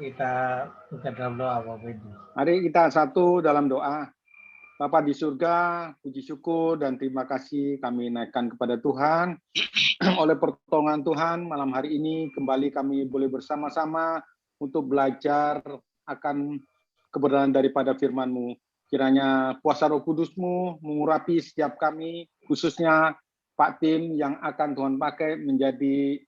kita buka dalam doa, Bapak Ibu. Mari kita satu dalam doa. Bapa di surga, puji syukur dan terima kasih kami naikkan kepada Tuhan. Oleh pertolongan Tuhan, malam hari ini kembali kami boleh bersama-sama untuk belajar akan kebenaran daripada firman-Mu. Kiranya kuasa Roh Kudus-Mu mengurapi setiap kami, khususnya Pak Tim yang akan Tuhan pakai menjadi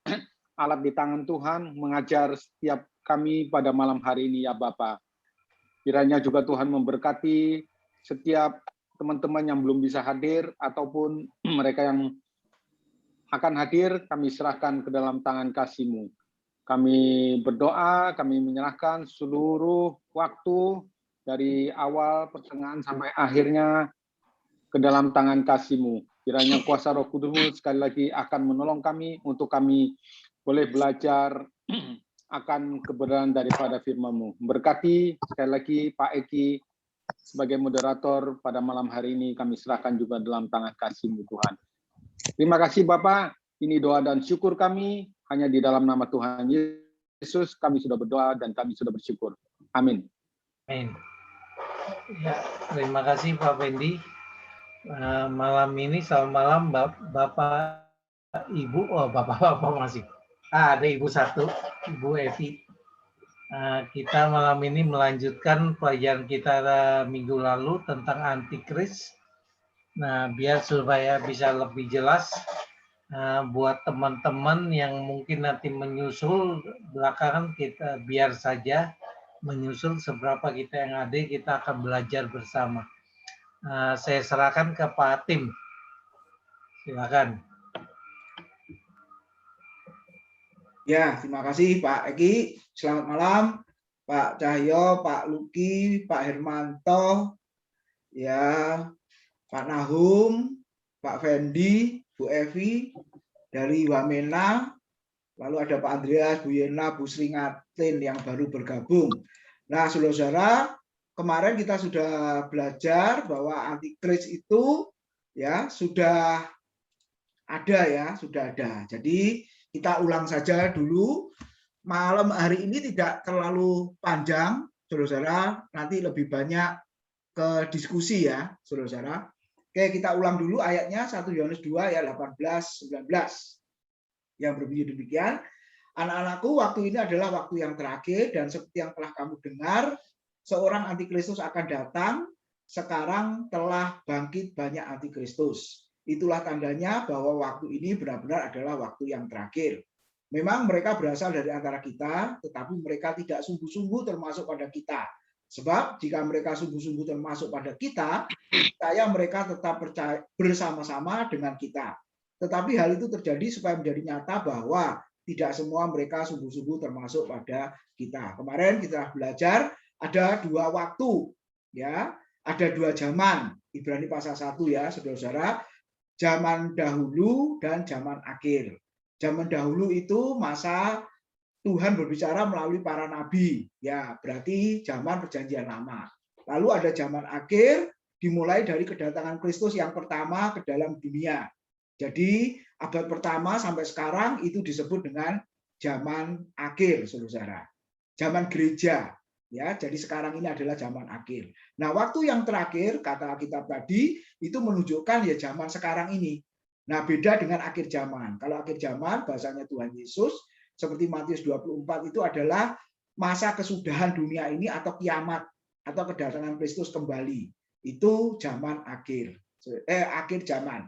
alat di tangan Tuhan, mengajar setiap kami pada malam hari ini ya Bapak. Kiranya juga Tuhan memberkati setiap teman-teman yang belum bisa hadir ataupun mereka yang akan hadir, kami serahkan ke dalam tangan kasih-Mu. Kami berdoa, kami menyerahkan seluruh waktu dari awal, pertengahan, sampai akhirnya ke dalam tangan kasih-Mu. Kiranya kuasa Roh Kudus sekali lagi akan menolong kami untuk kami boleh belajar akan kebenaran daripada firman-Mu. Berkati sekali lagi Pak Eki sebagai moderator pada malam hari ini, kami serahkan juga dalam tangan kasih-Mu Tuhan. Terima kasih Bapak, ini doa dan syukur kami, hanya di dalam nama Tuhan Yesus kami sudah berdoa dan kami sudah bersyukur. Amin. Amin. Ya, terima kasih Pak Fendi. Malam ini, selamat malam Bapak, Ibu, Bapak-Bapak masih. Ada Ibu satu, Ibu Evi. Kita malam ini melanjutkan pelajaran kita minggu lalu tentang antikris. Nah, biar supaya bisa lebih jelas buat teman-teman yang mungkin nanti menyusul belakangan, kita biar saja menyusul seberapa kita yang ada, kita akan belajar bersama. Saya serahkan ke Pak Tim. Silakan. Ya, terima kasih Pak Eki. Selamat malam Pak Cahyo, Pak Luki, Pak Hermanto, ya, Pak Nahum, Pak Fendi, Bu Evi dari Wamena, lalu ada Pak Andreas, Bu Yena, Bu Sringatin yang baru bergabung. Nah, saudara-saudara, kemarin kita sudah belajar bahwa antikris itu ya sudah ada ya, sudah ada. Jadi kita ulang saja dulu. Malam hari ini tidak terlalu panjang, saudara-saudara. Nanti lebih banyak ke diskusi ya, saudara-saudara. Oke, kita ulang dulu ayatnya 1 Yohanes 2 ayat 18-19. Yang berbunyi demikian, anak-anakku, waktu ini adalah waktu yang terakhir dan seperti yang telah kamu dengar, seorang antikristus akan datang. Sekarang telah bangkit banyak antikristus. Itulah tandanya bahwa waktu ini benar-benar adalah waktu yang terakhir. Memang mereka berasal dari antara kita, tetapi mereka tidak sungguh-sungguh termasuk pada kita. Sebab jika mereka sungguh-sungguh termasuk pada kita, saya mereka tetap percaya bersama-sama dengan kita. Tetapi hal itu terjadi supaya menjadi nyata bahwa tidak semua mereka sungguh-sungguh termasuk pada kita. Kemarin kita belajar ada dua waktu, ya, ada dua zaman. Ibrani pasal 1 ya, saudara-saudara. Zaman dahulu dan zaman akhir. Zaman dahulu itu masa Tuhan berbicara melalui para nabi, ya, berarti zaman perjanjian lama. Lalu ada zaman akhir, dimulai dari kedatangan Kristus yang pertama ke dalam dunia. Jadi abad pertama sampai sekarang itu disebut dengan zaman akhir, saudara. Zaman gereja, ya. Jadi sekarang ini adalah zaman akhir. Nah, waktu yang terakhir kata Alkitab tadi itu menunjukkan ya zaman sekarang ini. Nah, beda dengan akhir zaman. Kalau akhir zaman bahasanya Tuhan Yesus seperti Matius 24 itu adalah masa kesudahan dunia ini atau kiamat atau kedatangan Kristus kembali. Itu zaman akhir. Akhir zaman.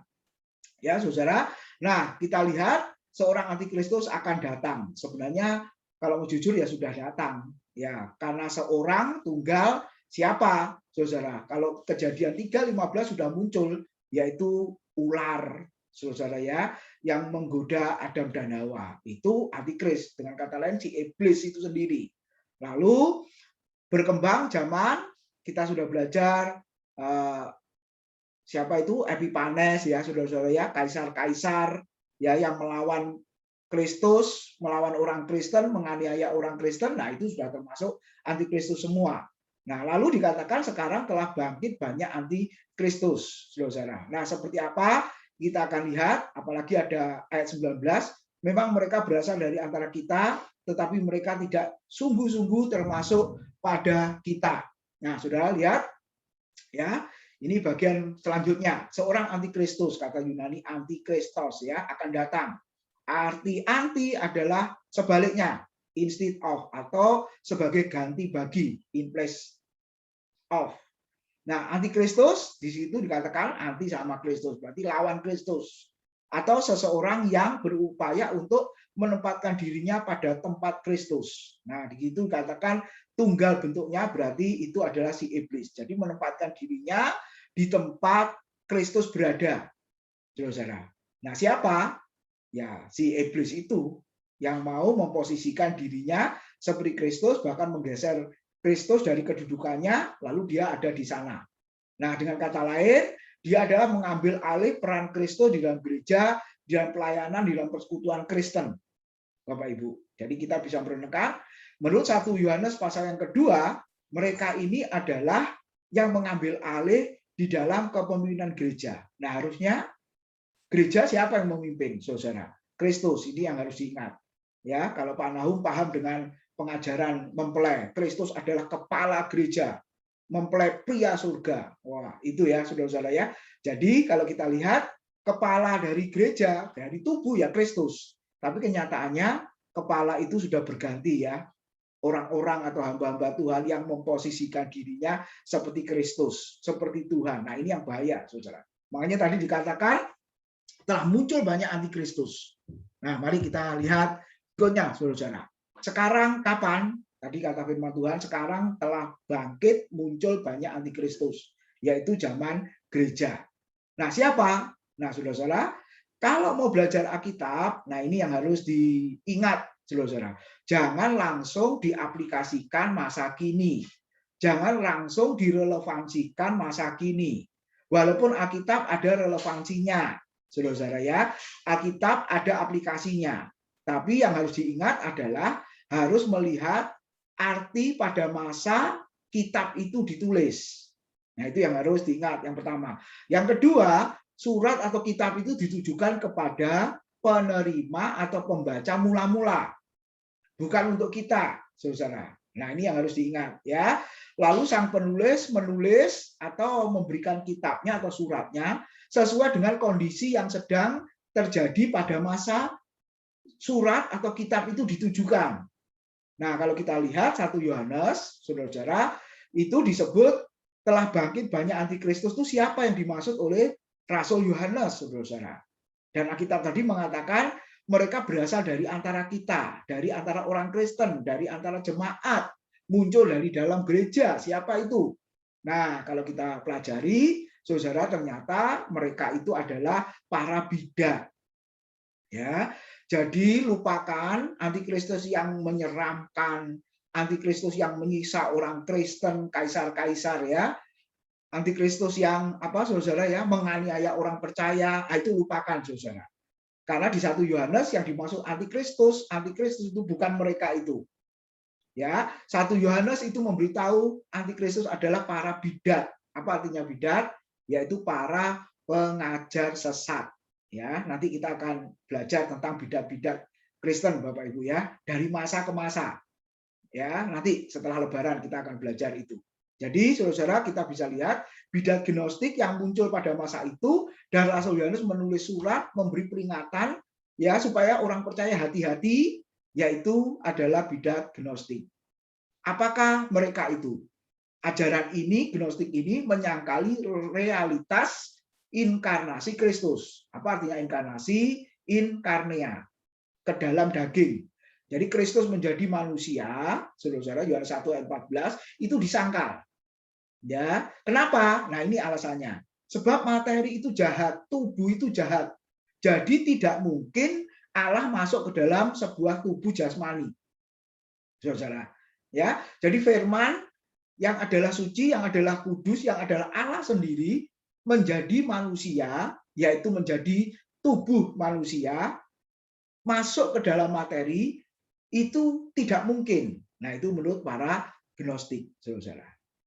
Ya, saudara. Nah, kita lihat seorang antikristus akan datang. Sebenarnya kalau mau jujur ya sudah datang. Ya, karena seorang tunggal siapa, saudara? Kalau Kejadian 3:15 sudah muncul, yaitu ular, saudara ya, yang menggoda Adam dan Hawa. Itu antikris, dengan kata lain si iblis itu sendiri. Lalu berkembang zaman, kita sudah belajar siapa itu Epipanes ya, saudara-saudara ya, kaisar-kaisar ya yang melawan Kristus, melawan orang Kristen, menganiaya orang Kristen. Nah, itu sudah termasuk antikristus semua. Nah, lalu dikatakan sekarang telah bangkit banyak antikristus, saudara. Nah, seperti apa? Kita akan lihat, apalagi ada ayat 19, memang mereka berasal dari antara kita, tetapi mereka tidak sungguh-sungguh termasuk pada kita. Nah, saudara lihat, ya, ini bagian selanjutnya. Seorang antikristus, kata Yunani antikristos, ya, akan datang. Arti anti adalah sebaliknya, instead of, atau sebagai ganti bagi, in place of. Nah, antikristus di situ dikatakan anti sama Kristus, berarti lawan Kristus, atau seseorang yang berupaya untuk menempatkan dirinya pada tempat Kristus. Nah, di situ dikatakan tunggal bentuknya, berarti itu adalah si iblis. Jadi menempatkan dirinya di tempat Kristus berada, saudara. Nah, siapa? Ya, si iblis itu yang mau memposisikan dirinya seperti Kristus, bahkan menggeser Kristus dari kedudukannya, lalu dia ada di sana. Nah, dengan kata lain, dia adalah mengambil alih peran Kristus di dalam gereja, di dalam pelayanan, di dalam persekutuan Kristen. Bapak Ibu. Jadi kita bisa merenungkan, menurut 1 Yohanes pasal yang kedua, mereka ini adalah yang mengambil alih di dalam kepemimpinan gereja. Nah, harusnya gereja siapa yang memimpin, saudara? Kristus. Ini yang harus diingat. Ya, kalau Pak Nahum paham dengan pengajaran mempelai, Kristus adalah kepala gereja, mempelai pria surga. Wah, itu ya, saudara-saudara ya. Jadi kalau kita lihat kepala dari gereja, dari tubuh ya Kristus. Tapi kenyataannya kepala itu sudah berganti ya. Orang-orang atau hamba-hamba Tuhan yang memposisikan dirinya seperti Kristus, seperti Tuhan. Nah, ini yang bahaya, saudara. Makanya tadi dikatakan telah muncul banyak antikristus. Nah, mari kita lihat berikutnya, saudara. Sekarang kapan? Tadi kata firman Tuhan, sekarang telah bangkit muncul banyak antikristus, yaitu zaman gereja. Nah, siapa? Nah, saudara-saudara, kalau mau belajar Alkitab, nah ini yang harus diingat, saudara-saudara. Jangan langsung diaplikasikan masa kini. Jangan langsung direlevansikan masa kini. Walaupun Alkitab ada relevansinya, saudara-saudara ya. Alkitab ada aplikasinya. Tapi yang harus diingat adalah harus melihat arti pada masa kitab itu ditulis. Nah, itu yang harus diingat, yang pertama. Yang kedua, surat atau kitab itu ditujukan kepada penerima atau pembaca mula-mula. Bukan untuk kita, saudara. Nah, ini yang harus diingat ya. Lalu sang penulis menulis atau memberikan kitabnya atau suratnya sesuai dengan kondisi yang sedang terjadi pada masa surat atau kitab itu ditujukan. Nah, kalau kita lihat 1 Yohanes, saudara-saudara, itu disebut telah bangkit banyak antikristus, itu siapa yang dimaksud oleh Rasul Yohanes, saudara-saudara. Dan Alkitab tadi mengatakan mereka berasal dari antara kita, dari antara orang Kristen, dari antara jemaat, muncul dari dalam gereja. Siapa itu? Nah, kalau kita pelajari, saudara, ternyata mereka itu adalah para bidat. Ya, jadi lupakan antikristus yang menyeramkan, antikristus yang menyiksa orang Kristen, kaisar-kaisar ya. Antikristus yang apa saudara ya, menganiaya orang percaya, itu lupakan saudara. Karena di 1 Yohanes yang dimaksud antikristus itu bukan mereka itu. Ya, 1 Yohanes itu memberitahu antikristus adalah para bidat. Apa artinya bidat? Yaitu para pengajar sesat. Ya, nanti kita akan belajar tentang bidat-bidat Kristen, Bapak Ibu ya, dari masa ke masa. Ya, nanti setelah Lebaran kita akan belajar itu. Jadi, saudara-saudara, kita bisa lihat bidat gnostik yang muncul pada masa itu, dan Rasul Yohanes menulis surat memberi peringatan ya supaya orang percaya hati-hati, yaitu adalah bidat gnostik. Apakah mereka itu? Ajaran ini, gnostik ini menyangkali realitas inkarnasi Kristus. Apa artinya inkarnasi? Inkarnea, ke dalam daging. Jadi Kristus menjadi manusia, saudara-saudara, Yohanes 1 ayat 14, itu disangkal. Ya, kenapa? Nah, ini alasannya. Sebab materi itu jahat, tubuh itu jahat. Jadi tidak mungkin Allah masuk ke dalam sebuah tubuh jasmani. Saudara-saudara, ya. Jadi firman yang adalah suci, yang adalah kudus, yang adalah Allah sendiri menjadi manusia, yaitu menjadi tubuh manusia, masuk ke dalam materi, itu tidak mungkin. Nah, itu menurut para gnostik, saudara.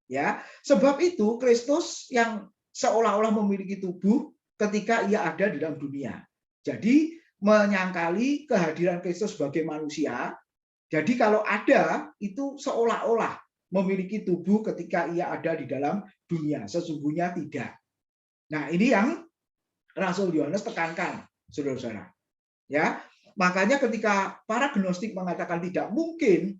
Ya, sebab itu Kristus yang seolah-olah memiliki tubuh ketika ia ada di dalam dunia. Jadi menyangkali kehadiran Kristus sebagai manusia, Jadi kalau ada itu seolah-olah memiliki tubuh ketika ia ada di dalam dunia, sesungguhnya tidak. Nah, ini yang Rasul Yohanes tekankan, saudara-saudara. Ya, makanya ketika para gnostik mengatakan tidak mungkin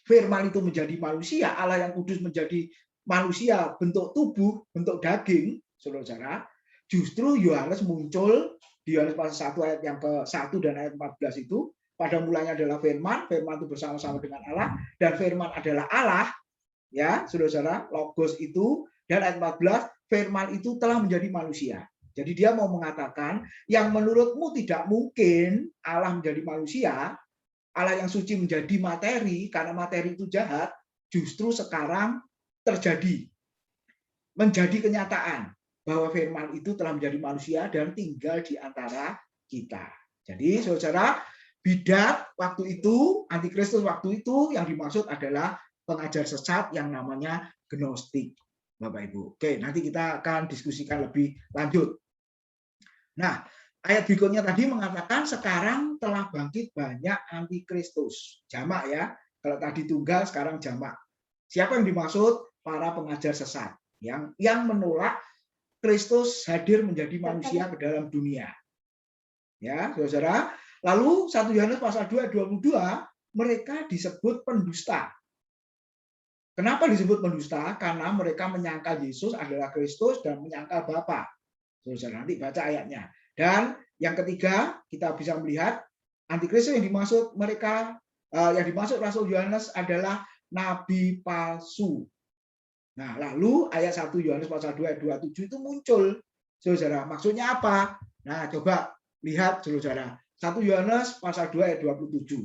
firman itu menjadi manusia, Allah yang kudus menjadi manusia bentuk tubuh, bentuk daging, saudara-saudara, justru Yohanes muncul di Yohanes pasal 1 ayat yang ke-1 dan ayat 14 itu, pada mulanya adalah firman, firman itu bersama-sama dengan Allah, dan firman adalah Allah, ya, saudara-saudara, logos itu, dan ayat 14, firman itu telah menjadi manusia. Jadi dia mau mengatakan, yang menurutmu tidak mungkin Allah menjadi manusia, Allah yang suci menjadi materi, karena materi itu jahat, justru sekarang terjadi, menjadi kenyataan, bahwa firman itu telah menjadi manusia dan tinggal di antara kita. Jadi saudara, bidat waktu itu, antikristus waktu itu yang dimaksud adalah pengajar sesat yang namanya gnostik, Bapak Ibu. Oke, nanti kita akan diskusikan lebih lanjut. Nah, ayat berikutnya tadi mengatakan sekarang telah bangkit banyak antikristus. Jamak ya. Kalau tadi tunggal, sekarang jamak. Siapa yang dimaksud? Para pengajar sesat yang menolak Kristus hadir menjadi manusia ke dalam dunia. Ya, saudara. Lalu 1 Yohanes pasal 2 ayat 22, mereka disebut pendusta. Kenapa disebut pendusta? Karena mereka menyangkal Yesus adalah Kristus dan menyangkal Bapa. Saudara, nanti baca ayatnya. Dan yang ketiga, kita bisa melihat antikristus yang dimaksud mereka, yang dimaksud Rasul Yohanes adalah nabi palsu. Nah, lalu ayat 1 Yohanes pasal 2 ayat 27 itu muncul. Saudara, maksudnya apa? Nah, coba lihat saudara. 1 Yohanes pasal 2 ayat 27.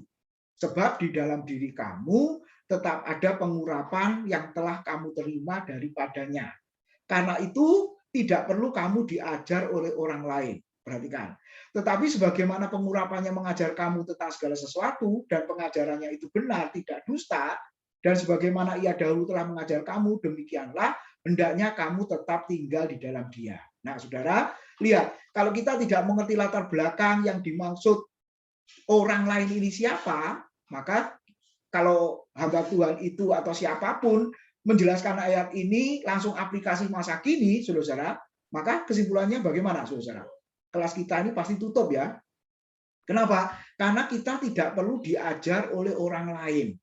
Sebab di dalam diri kamu tetap ada pengurapan yang telah kamu terima daripadanya. Karena itu tidak perlu kamu diajar oleh orang lain. Perhatikan. Tetapi sebagaimana pengurapannya mengajar kamu tentang segala sesuatu dan pengajarannya itu benar, tidak dusta, dan sebagaimana ia dahulu telah mengajar kamu, demikianlah hendaknya kamu tetap tinggal di dalam dia. Nah, saudara, lihat, kalau kita tidak mengerti latar belakang yang dimaksud orang lain ini siapa, maka kalau hamba Tuhan itu atau siapapun menjelaskan ayat ini langsung aplikasi masa kini, saudara, maka kesimpulannya bagaimana, saudara? Kelas kita ini pasti tutup ya. Kenapa? Karena kita tidak perlu diajar oleh orang lain.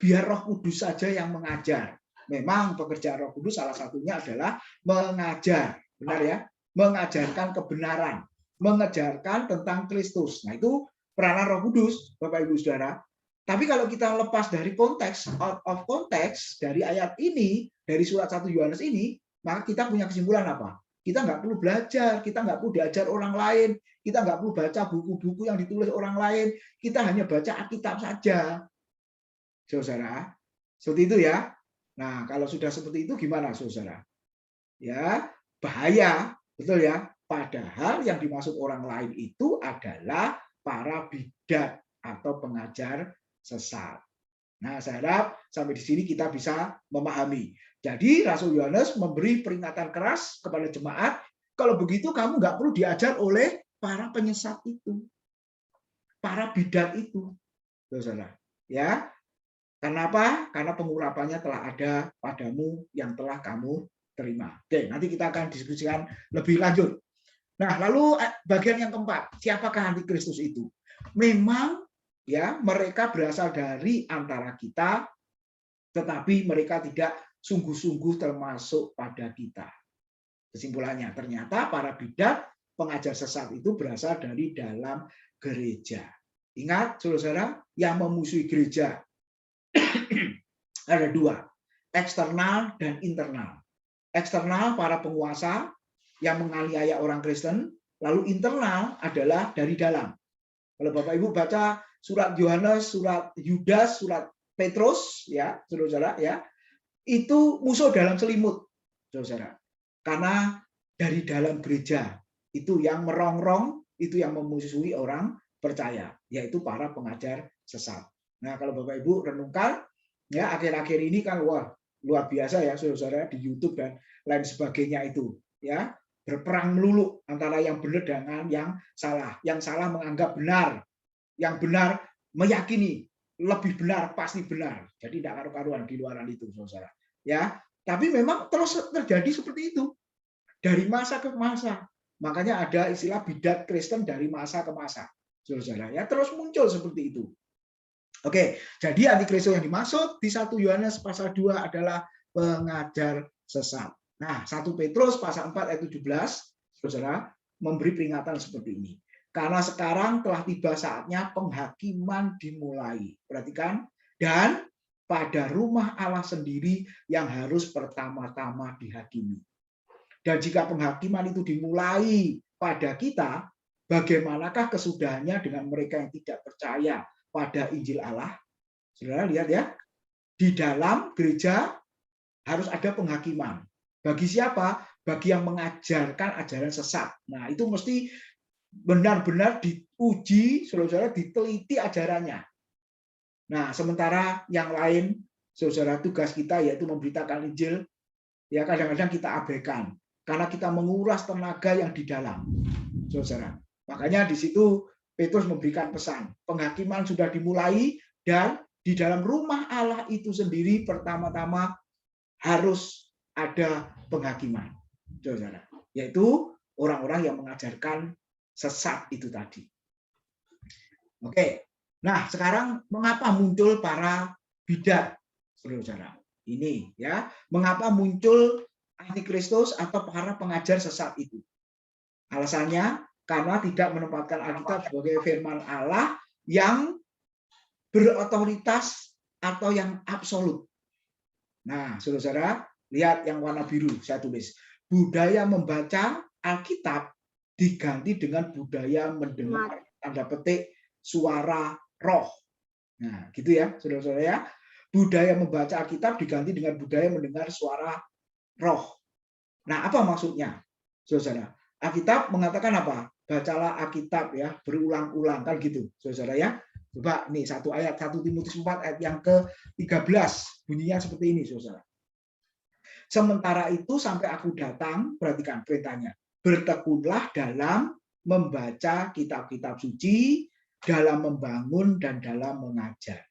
Biar Roh Kudus saja yang mengajar. Memang pekerjaan Roh Kudus salah satunya adalah mengajar, benar ya? Mengajarkan kebenaran, mengajarkan tentang Kristus. Nah, itu peranan Roh Kudus, Bapak Ibu Saudara. Tapi kalau kita lepas dari konteks, out of konteks dari ayat ini, dari surat 1 Yohanes ini, maka kita punya kesimpulan apa? Kita nggak perlu belajar, kita nggak perlu diajar orang lain, kita nggak perlu baca buku-buku yang ditulis orang lain, kita hanya baca Alkitab saja. Saudara, seperti itu ya. Nah, kalau sudah seperti itu gimana, saudara? Ya, bahaya, betul ya. Padahal yang dimaksud orang lain itu adalah para bidat atau pengajar sesat. Nah, saya harap sampai di sini kita bisa memahami. Jadi Rasul Yohanes memberi peringatan keras kepada jemaat, kalau begitu kamu nggak perlu diajar oleh para penyesat itu, para bidat itu, saudara. Ya, kenapa? Karena pengurapannya telah ada padamu yang telah kamu terima. Oke, nanti kita akan diskusikan lebih lanjut. Nah, lalu bagian yang keempat, siapakah antikristus itu? Memang ya mereka berasal dari antara kita, tetapi mereka tidak sungguh-sungguh termasuk pada kita. Kesimpulannya, ternyata para bidat, pengajar sesat itu berasal dari dalam gereja. Ingat, saudara, yang memusuhi gereja ada dua, eksternal dan internal. Eksternal para penguasa yang menganiaya orang Kristen, lalu internal adalah dari dalam. Kalau Bapak Ibu baca surat Yohanes, surat Yudas, surat Petrus, ya, saudara, ya, itu musuh dalam selimut, saudara. Karena dari dalam gereja itu yang merongrong, itu yang memusuhi orang percaya, yaitu para pengajar sesat. Nah, kalau Bapak Ibu renungkan, ya akhir-akhir ini kan wah luar biasa ya, saudara, di YouTube dan lain sebagainya itu, ya berperang melulu antara yang benar dengan yang salah. Yang salah menganggap benar, yang benar meyakini lebih benar, pasti benar. Jadi tidak karu-karuan di luaran itu, saudara. Ya, tapi memang terus terjadi seperti itu dari masa ke masa. Makanya ada istilah bidat Kristen dari masa ke masa, saudara. Ya, terus muncul seperti itu. Oke, jadi antikristus yang dimaksud di 1 Yohanes pasal 2 adalah pengajar sesat. Nah, 1 Petrus pasal 4 ayat 17, saudara, memberi peringatan seperti ini. Karena sekarang telah tiba saatnya penghakiman dimulai. Perhatikan, dan pada rumah Allah sendiri yang harus pertama-tama dihakimi. Dan jika penghakiman itu dimulai pada kita, bagaimanakah kesudahannya dengan mereka yang tidak percaya pada Injil Allah? Saudara lihat ya, di dalam gereja harus ada penghakiman. Bagi siapa? Bagi yang mengajarkan ajaran sesat. Nah, itu mesti benar-benar diuji, saudara, diteliti ajarannya. Nah, sementara yang lain, saudara, tugas kita yaitu memberitakan Injil, ya kadang-kadang kita abaikan karena kita menguras tenaga yang di dalam, saudara. Makanya di situ Petrus memberikan pesan, penghakiman sudah dimulai dan di dalam rumah Allah itu sendiri pertama-tama harus ada penghakiman, saudara, yaitu orang-orang yang mengajarkan sesat itu tadi. Oke, nah sekarang mengapa muncul para bidat, saudara? Ini ya, mengapa muncul antikristus atau para pengajar sesat itu? Alasannya karena tidak menempatkan Alkitab sebagai firman Allah yang berotoritas atau yang absolut. Nah, saudara, lihat yang warna biru, saya tulis. Budaya membaca Alkitab diganti dengan budaya mendengar, tanda petik, suara roh. Nah, gitu ya, saudara-saudara ya. Budaya membaca Alkitab diganti dengan budaya mendengar suara roh. Nah, apa maksudnya, saudara? Alkitab mengatakan apa? Bacalah Alkitab ya, berulang-ulang, kan gitu, saudara ya. Coba nih satu ayat 1 Timotius 4 ayat yang ke-13 bunyinya seperti ini, saudara. Sementara itu sampai aku datang, perhatikan perintahnya, bertekunlah dalam membaca kitab-kitab suci, dalam membangun dan dalam mengajar.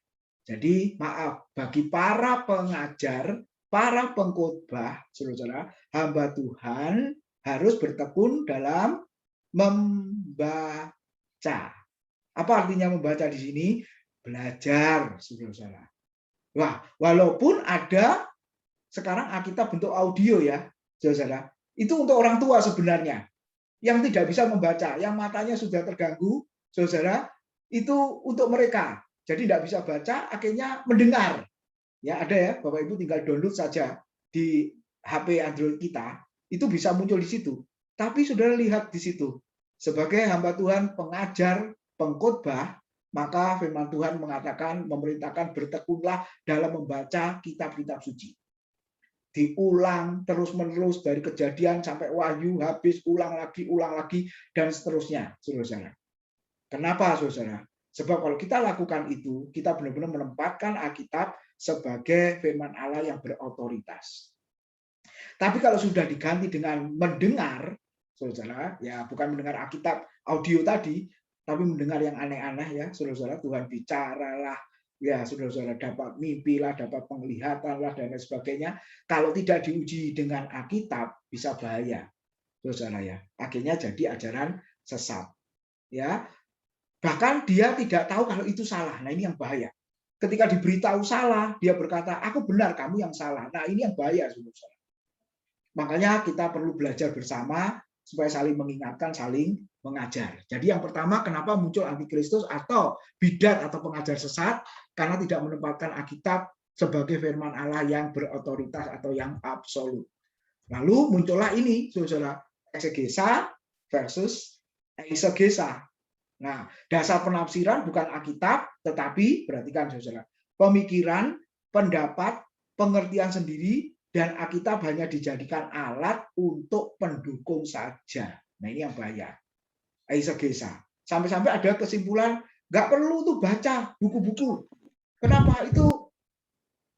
Jadi maaf, bagi para pengajar, para pengkhotbah, saudara, hamba Tuhan harus bertekun dalam membaca. Apa artinya membaca di sini? Belajar, saudara. Wah, walaupun ada sekarang Alkitab bentuk audio ya, saudara. Itu untuk orang tua sebenarnya yang tidak bisa membaca, yang matanya sudah terganggu, saudara. Itu untuk mereka. Jadi tidak bisa baca, akhirnya mendengar. Ya, ada ya, Bapak Ibu tinggal download saja di HP Android kita, itu bisa muncul di situ. Tapi saudara lihat di situ, sebagai hamba Tuhan, pengajar, pengkhotbah, maka firman Tuhan mengatakan, memerintahkan bertekunlah dalam membaca kitab-kitab suci. Diulang terus-menerus dari Kejadian sampai Wahyu, habis ulang lagi, dan seterusnya, saudara. Kenapa, saudara? Sebab kalau kita lakukan itu, kita benar-benar menempatkan Alkitab sebagai firman Allah yang berotoritas. Tapi kalau sudah diganti dengan mendengar, saudara, ya bukan mendengar Alkitab audio tadi, tapi mendengar yang aneh-aneh ya, saudara-saudara, Tuhan bicaralah, ya saudara-saudara, dapat mimpi lah, dapat penglihatan lah, dan lain sebagainya. Kalau tidak diuji dengan Alkitab, bisa bahaya, saudara ya. Akhirnya jadi ajaran sesat, ya. Bahkan dia tidak tahu kalau itu salah. Nah ini yang bahaya. Ketika diberitahu salah, dia berkata, aku benar, kamu yang salah. Nah ini yang bahaya, saudara. Makanya kita perlu belajar bersama supaya saling mengingatkan, saling mengajar. Jadi yang pertama, kenapa muncul antikristus atau bidat atau pengajar sesat? Karena tidak menempatkan Alkitab sebagai firman Allah yang berotoritas atau yang absolut. Lalu muncullah ini, saudara, eksegesa versus eisegesa. Nah, dasar penafsiran bukan Alkitab, tetapi perhatikan saudara, pemikiran, pendapat, pengertian sendiri, dan Alkitab hanya dijadikan alat untuk pendukung saja. Nah ini yang bahaya. Eisegesa. Sampai-sampai ada kesimpulan, nggak perlu tuh baca buku-buku. Kenapa? Itu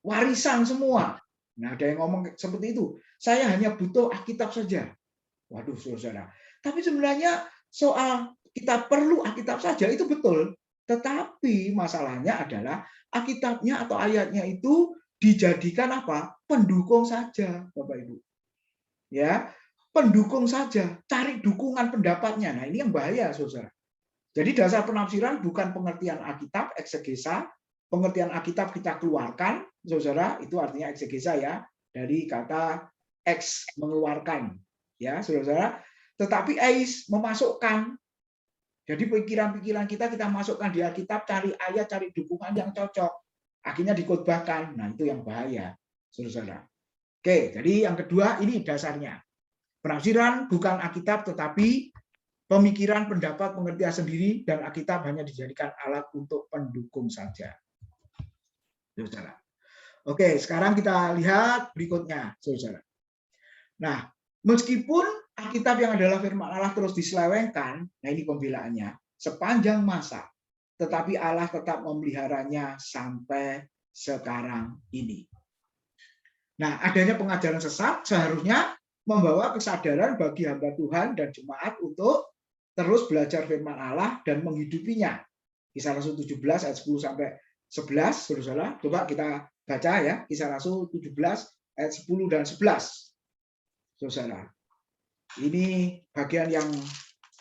warisan semua. Nah ada yang ngomong seperti itu. Saya hanya butuh Alkitab saja. Waduh saudara. Tapi sebenarnya soal kita perlu Alkitab saja itu betul. Tetapi masalahnya adalah Alkitabnya atau ayatnya itu dijadikan apa? Pendukung saja, Bapak Ibu. Ya, pendukung saja, cari dukungan pendapatnya. Nah, ini yang bahaya, Saudara. Jadi dasar penafsiran bukan pengertian Alkitab, eksegesa. Pengertian Alkitab kita keluarkan, Saudara, itu artinya eksegesa ya, dari kata ex, mengeluarkan. Ya, Saudara. Tetapi eis, memasukkan. Jadi pikiran-pikiran kita masukkan di Alkitab, cari ayat, cari dukungan yang cocok. Akhirnya dikhotbahkan. Nah, itu yang bahaya, Saudara. Oke, jadi yang kedua ini dasarnya. Penafsiran bukan Alkitab, tetapi pemikiran, pendapat, pengertian sendiri, dan Alkitab hanya dijadikan alat untuk pendukung saja. Saudara. Oke, sekarang kita lihat berikutnya, Saudara. Nah, meskipun Alkitab yang adalah firman Allah terus diselewengkan, nah ini pembelaannya, sepanjang masa, tetapi Allah tetap memeliharanya sampai sekarang ini. Nah, adanya pengajaran sesat seharusnya membawa kesadaran bagi hamba Tuhan dan jemaat untuk terus belajar firman Allah dan menghidupinya. Kisah Rasul 17 ayat 10 sampai 11, Saudara. Coba kita baca ya, Kisah Rasul 17 ayat 10 dan 11. Saudara. Ini bagian yang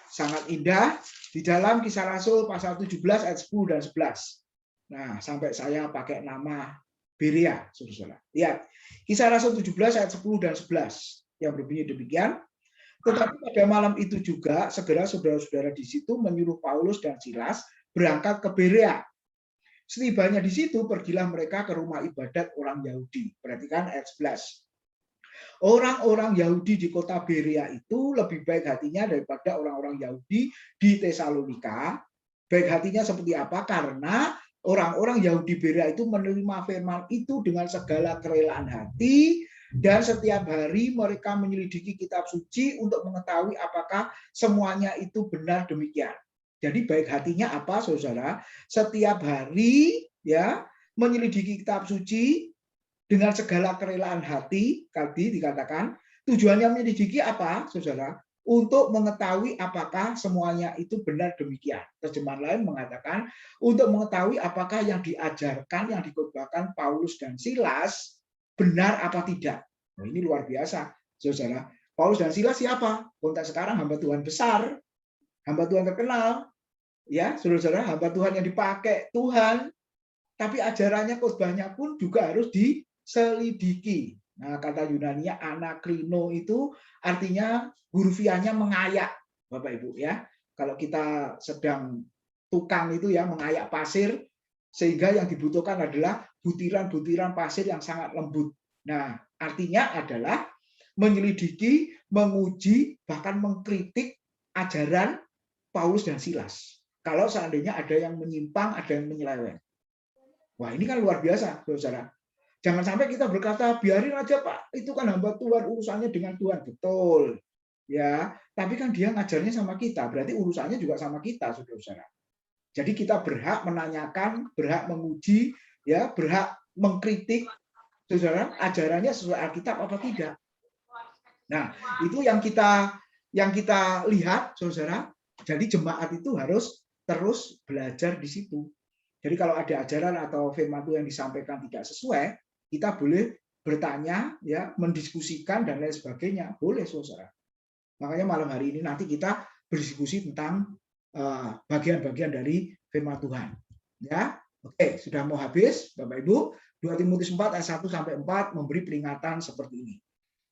sangat indah di dalam Kisah Rasul pasal 17 ayat 10 dan 11. Nah, sampai saya pakai nama Berea, Saudara. Lihat, Kisah Rasul 17 ayat 10 dan 11 yang berbunyi demikian. Tetapi pada malam itu juga segera saudara-saudara di situ menyuruh Paulus dan Silas berangkat ke Berea. Setibanya di situ pergilah mereka ke rumah ibadat orang Yahudi. Perhatikan ayat 11. Orang-orang Yahudi di kota Berea itu lebih baik hatinya daripada orang-orang Yahudi di Tesalonika. Baik hatinya seperti apa? Karena orang-orang Yahudi Berea itu menerima firman itu dengan segala kerelaan hati, dan setiap hari mereka menyelidiki kitab suci untuk mengetahui apakah semuanya itu benar demikian. Jadi baik hatinya apa, Saudara? Setiap hari ya menyelidiki kitab suci dengan segala kerelaan hati, tadi dikatakan, tujuannya menyelidiki apa, Saudara? Untuk mengetahui apakah semuanya itu benar demikian. Terjemahan lain mengatakan, untuk mengetahui apakah yang diajarkan, yang dikhotbahkan Paulus dan Silas, benar apa tidak. Nah, ini luar biasa, Saudara. Paulus dan Silas siapa? Konteks sekarang hamba Tuhan besar, hamba Tuhan terkenal, ya, Saudara, hamba Tuhan yang dipakai Tuhan, tapi ajarannya, khotbahnya pun juga harus diselidiki. Nah, kata Yunani-nya anakrino itu artinya hurufiahnya mengayak, Bapak Ibu ya. Kalau kita sedang tukang itu ya mengayak pasir, sehingga yang dibutuhkan adalah butiran-butiran pasir yang sangat lembut. Nah, artinya adalah menyelidiki, menguji, bahkan mengkritik ajaran Paulus dan Silas. Kalau seandainya ada yang menyimpang, ada yang menyeleweng. Wah, ini kan luar biasa, Saudara. Jangan sampai kita berkata, biarin aja Pak, itu kan hamba Tuhan, urusannya dengan Tuhan. Betul. Ya, tapi kan dia ngajarnya sama kita, berarti urusannya juga sama kita, Saudara. Jadi kita berhak menanyakan, berhak menguji, ya, berhak mengkritik, Saudara, ajarannya sesuai Alkitab apa tidak. Nah, itu yang kita lihat, Saudara. Jadi jemaat itu harus terus belajar di situ. Jadi kalau ada ajaran atau firman Tuhan yang disampaikan tidak sesuai, kita boleh bertanya, ya, mendiskusikan dan lain sebagainya, boleh, Saudara. Makanya malam hari ini nanti kita berdiskusi tentang bagian-bagian dari firman Tuhan. Ya, oke, sudah mau habis, Bapak Ibu. 2 Timotius 4 ayat 1 sampai 4 memberi peringatan seperti ini.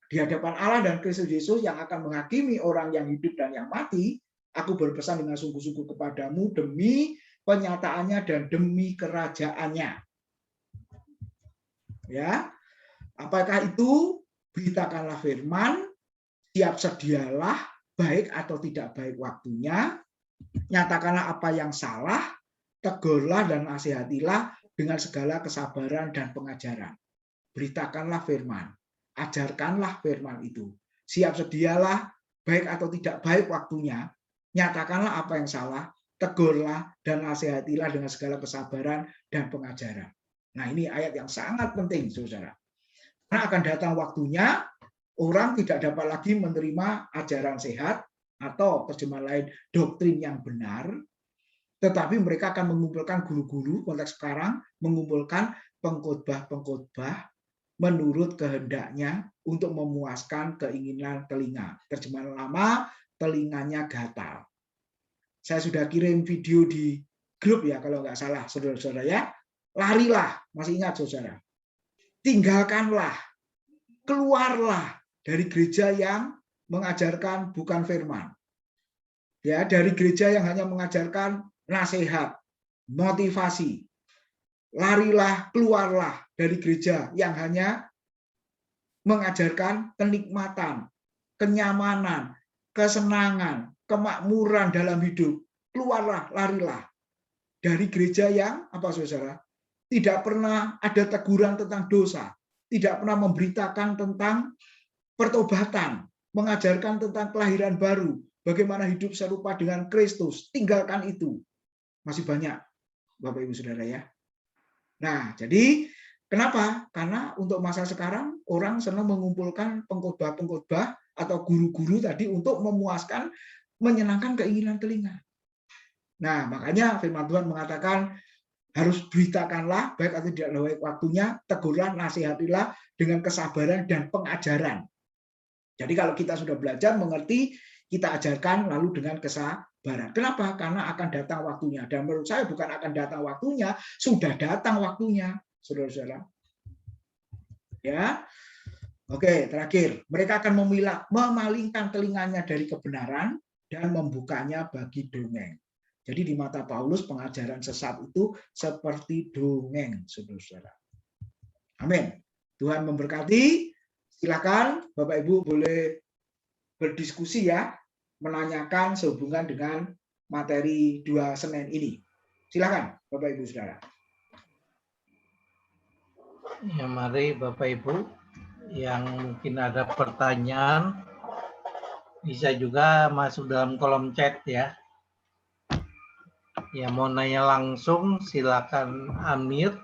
Di hadapan Allah dan Kristus Yesus yang akan menghakimi orang yang hidup dan yang mati, aku berpesan dengan sungguh-sungguh kepadamu demi penyataannya dan demi kerajaannya. Ya, apakah itu? Beritakanlah firman, siap sedialah, baik atau tidak baik waktunya, nyatakanlah apa yang salah, tegurlah dan nasihatilah dengan segala kesabaran dan pengajaran. Beritakanlah firman, ajarkanlah firman itu, siap sedialah, baik atau tidak baik waktunya, nyatakanlah apa yang salah, tegurlah dan nasihatilah dengan segala kesabaran dan pengajaran. Nah, ini ayat yang sangat penting, Saudara. Karena akan datang waktunya, orang tidak dapat lagi menerima ajaran sehat, atau terjemahan lain, doktrin yang benar, tetapi mereka akan mengumpulkan guru-guru, konteks sekarang mengumpulkan pengkhotbah-pengkhotbah menurut kehendaknya untuk memuaskan keinginan telinga. Terjemahan lama, telinganya gatal. Saya sudah kirim video di grup ya, kalau nggak salah, saudara-saudara ya. Larilah, masih ingat saudara. Tinggalkanlah, keluarlah dari gereja yang mengajarkan bukan firman. Ya, dari gereja yang hanya mengajarkan nasihat, motivasi. Larilah, keluarlah dari gereja yang hanya mengajarkan kenikmatan, kenyamanan, kesenangan, kemakmuran dalam hidup. Keluarlah, larilah dari gereja yang apa saudara? Tidak pernah ada teguran tentang dosa, tidak pernah memberitakan tentang pertobatan, mengajarkan tentang kelahiran baru, bagaimana hidup serupa dengan Kristus. Tinggalkan itu. Masih banyak, Bapak Ibu Saudara ya. Nah, jadi kenapa? Karena untuk masa sekarang orang senang mengumpulkan pengkhotbah-pengkhotbah atau guru-guru tadi untuk memuaskan, menyenangkan keinginan telinga. Nah, makanya firman Tuhan mengatakan harus beritakanlah, baik atau tidak baik waktunya, tegurlah, nasihatilah dengan kesabaran dan pengajaran. Jadi kalau kita sudah belajar, mengerti, kita ajarkan lalu dengan kesabaran. Kenapa? Karena akan datang waktunya. Dan menurut saya bukan akan datang waktunya, sudah datang waktunya, saudara-saudara. Ya, oke, terakhir. Mereka akan memalingkan telinganya dari kebenaran dan membukanya bagi dongeng. Jadi di mata Paulus pengajaran sesat itu seperti dongeng, saudara-saudara. Amin. Tuhan memberkati. Silakan Bapak Ibu boleh berdiskusi ya, menanyakan sehubungan dengan materi 2 Senin ini. Silakan Bapak Ibu Saudara. Ya, mari Bapak Ibu yang mungkin ada pertanyaan bisa juga masuk dalam kolom chat ya. Ya, mau nanya langsung silakan unmute.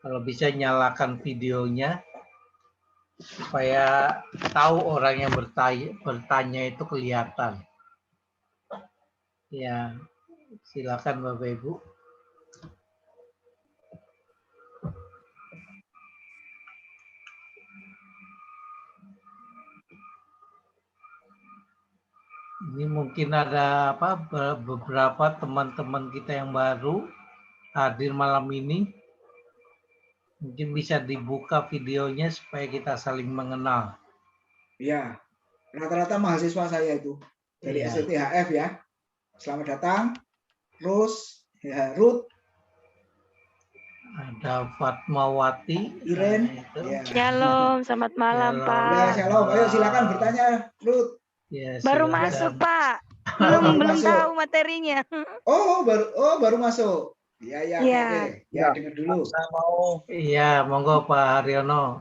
Kalau bisa nyalakan videonya supaya tahu orang yang bertanya itu kelihatan. Ya, silakan Bapak Ibu. Ini mungkin ada beberapa teman-teman kita yang baru hadir malam ini. Mungkin bisa dibuka videonya supaya kita saling mengenal. Ya, rata-rata mahasiswa saya itu dari STHF ya. Selamat datang. Terus ya, Ruth. Ada Fatmawati. Iren. Ya. Shalom, selamat malam Shalom. Pak. Ya, shalom. Ayo silakan bertanya, Ruth. Ya, baru silakan. masuk Pak. Baru Belum masuk. tahu materinya. Baru masuk. Ya. Oke. Ya, dengar dulu. Saya mau. Iya, monggo Pak Haryono.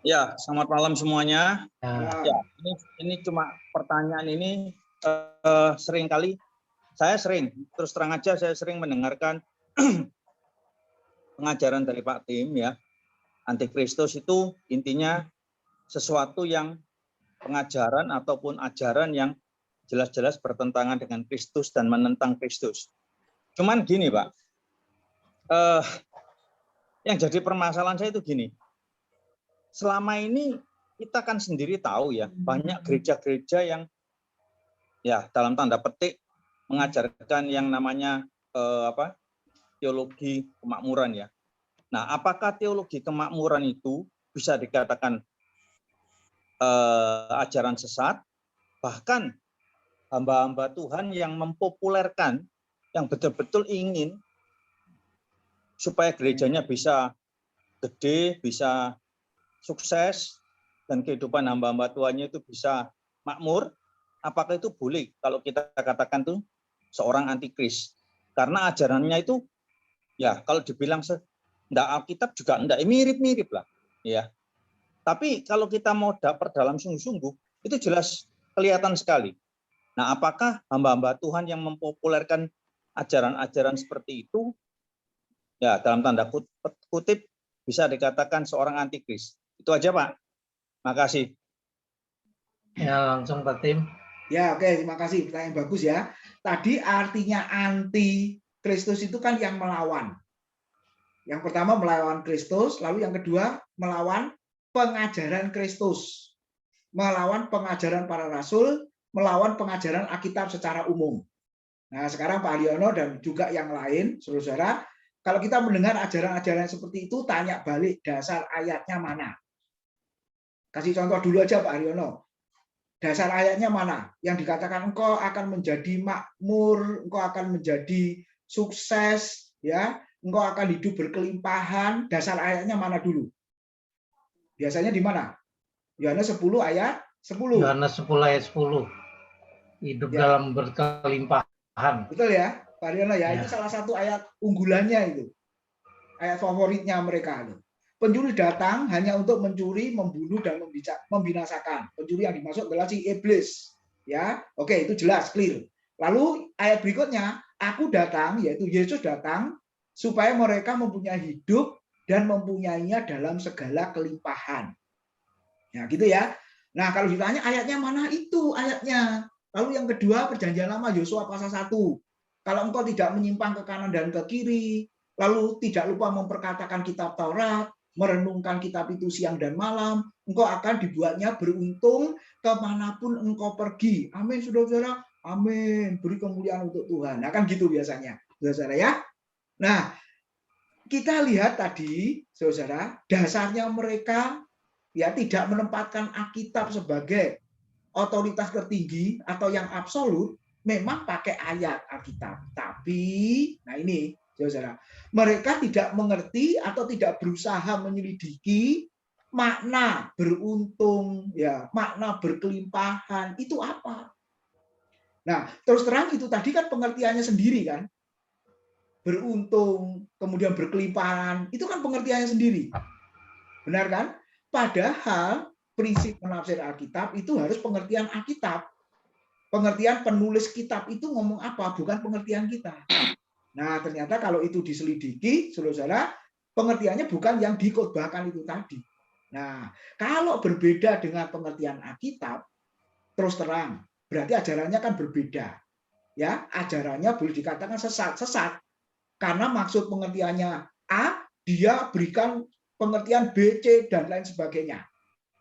Ya, selamat malam semuanya. Ya. Ini cuma pertanyaan ini seringkali terus terang aja saya sering mendengarkan pengajaran dari Pak Tim ya. Antikristus itu intinya sesuatu yang pengajaran ataupun ajaran yang jelas-jelas bertentangan dengan Kristus dan menentang Kristus. Cuman gini Pak, yang jadi permasalahan saya itu gini, selama ini kita kan sendiri tahu ya, banyak gereja-gereja yang ya dalam tanda petik mengajarkan yang namanya teologi kemakmuran ya. Nah, apakah teologi kemakmuran itu bisa dikatakan ajaran sesat? Bahkan hamba-hamba Tuhan yang mempopulerkan, yang betul-betul ingin supaya gerejanya bisa gede, bisa sukses, dan kehidupan hamba-hamba Tuhannya itu bisa makmur, apakah itu boleh kalau kita katakan tuh seorang antikris? Karena ajarannya itu, ya kalau dibilang enggak Alkitab juga enggak, mirip-mirip lah. Ya. Tapi kalau kita mau dalam sungguh-sungguh, itu jelas kelihatan sekali. Nah, apakah hamba-hamba Tuhan yang mempopulerkan ajaran-ajaran seperti itu, ya dalam tanda kutip bisa dikatakan seorang antikris? Itu aja Pak. Makasih. Ya, langsung Pak Tim. Ya, oke, terima kasih. Pertanyaan bagus ya. Tadi artinya anti Kristus itu kan yang melawan. Yang pertama melawan Kristus, lalu yang kedua melawan pengajaran Kristus, melawan pengajaran para rasul, melawan pengajaran Alkitab secara umum. Nah, sekarang Pak Haryono dan juga yang lain, saudara-saudara, kalau kita mendengar ajaran-ajaran seperti itu, tanya balik dasar ayatnya mana. Kasih contoh dulu aja Pak Haryono. Dasar ayatnya mana? Yang dikatakan engkau akan menjadi makmur, engkau akan menjadi sukses, ya, engkau akan hidup berkelimpahan. Dasar ayatnya mana dulu? Biasanya di mana? Yohanes 10 ayat 10. Yohanes 10 ayat 10. Hidup Ya. dalam berkelimpahan. Betul ya, Pak Haryono ya. Ya. Itu salah satu ayat unggulannya itu. Ayat favoritnya mereka itu. Pencuri datang hanya untuk mencuri, membunuh dan membinasakan. Pencuri yang dimaksud adalah si iblis. Ya, oke, itu jelas, clear. Lalu ayat berikutnya, aku datang, yaitu Yesus datang supaya mereka mempunyai hidup dan mempunyainya dalam segala kelimpahan. Ya, gitu ya. Nah, kalau ditanya ayatnya mana, itu ayatnya. Lalu yang kedua, perjanjian lama Yosua pasal 1. Kalau engkau tidak menyimpang ke kanan dan ke kiri, lalu tidak lupa memperkatakan kitab Taurat, merenungkan kitab itu siang dan malam, engkau akan dibuatnya beruntung kemanapun engkau pergi. Amin, saudara-saudara. Amin. Beri kemuliaan untuk Tuhan. Nah, kan gitu biasanya, saudara ya. Nah, kita lihat tadi, saudara, dasarnya mereka ya tidak menempatkan Alkitab sebagai otoritas tertinggi atau yang absolut, memang pakai ayat Alkitab. Tapi, nah ini, saudara, mereka tidak mengerti atau tidak berusaha menyelidiki makna beruntung, ya, makna berkelimpahan itu apa. Nah, terus terang itu tadi kan pengertiannya sendiri kan, beruntung, kemudian berkelimpahan, itu kan pengertiannya sendiri, benar kan? Padahal prinsip menafsir Alkitab itu harus pengertian Alkitab. Pengertian penulis kitab itu ngomong apa, bukan pengertian kita. Nah, ternyata kalau itu diselidiki, saudara, pengertiannya bukan yang dikhotbahkan itu tadi. Nah, kalau berbeda dengan pengertian Alkitab, terus terang, berarti ajarannya kan berbeda. Ya, ajarannya boleh dikatakan sesat. Karena maksud pengertiannya A, dia berikan pengertian B, C, dan lain sebagainya.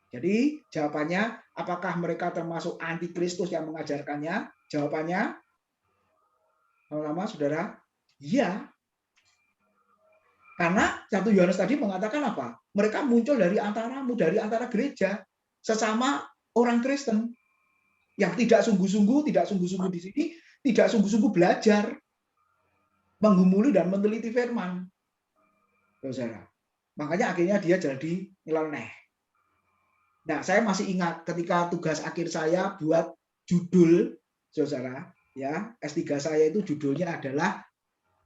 Jadi jawabannya, apakah mereka termasuk antikristus yang mengajarkannya? Jawabannya, sama-sama saudara, iya. Karena 1 Yohanes tadi mengatakan apa? Mereka muncul dari antara gereja, sesama orang Kristen yang tidak sungguh-sungguh di sini, tidak sungguh-sungguh belajar, menggumuli dan meneliti firman. Saudara. Makanya akhirnya dia jadi nyeleneh. Nah, saya masih ingat ketika tugas akhir saya buat judul, saudara, ya, S3 saya itu judulnya adalah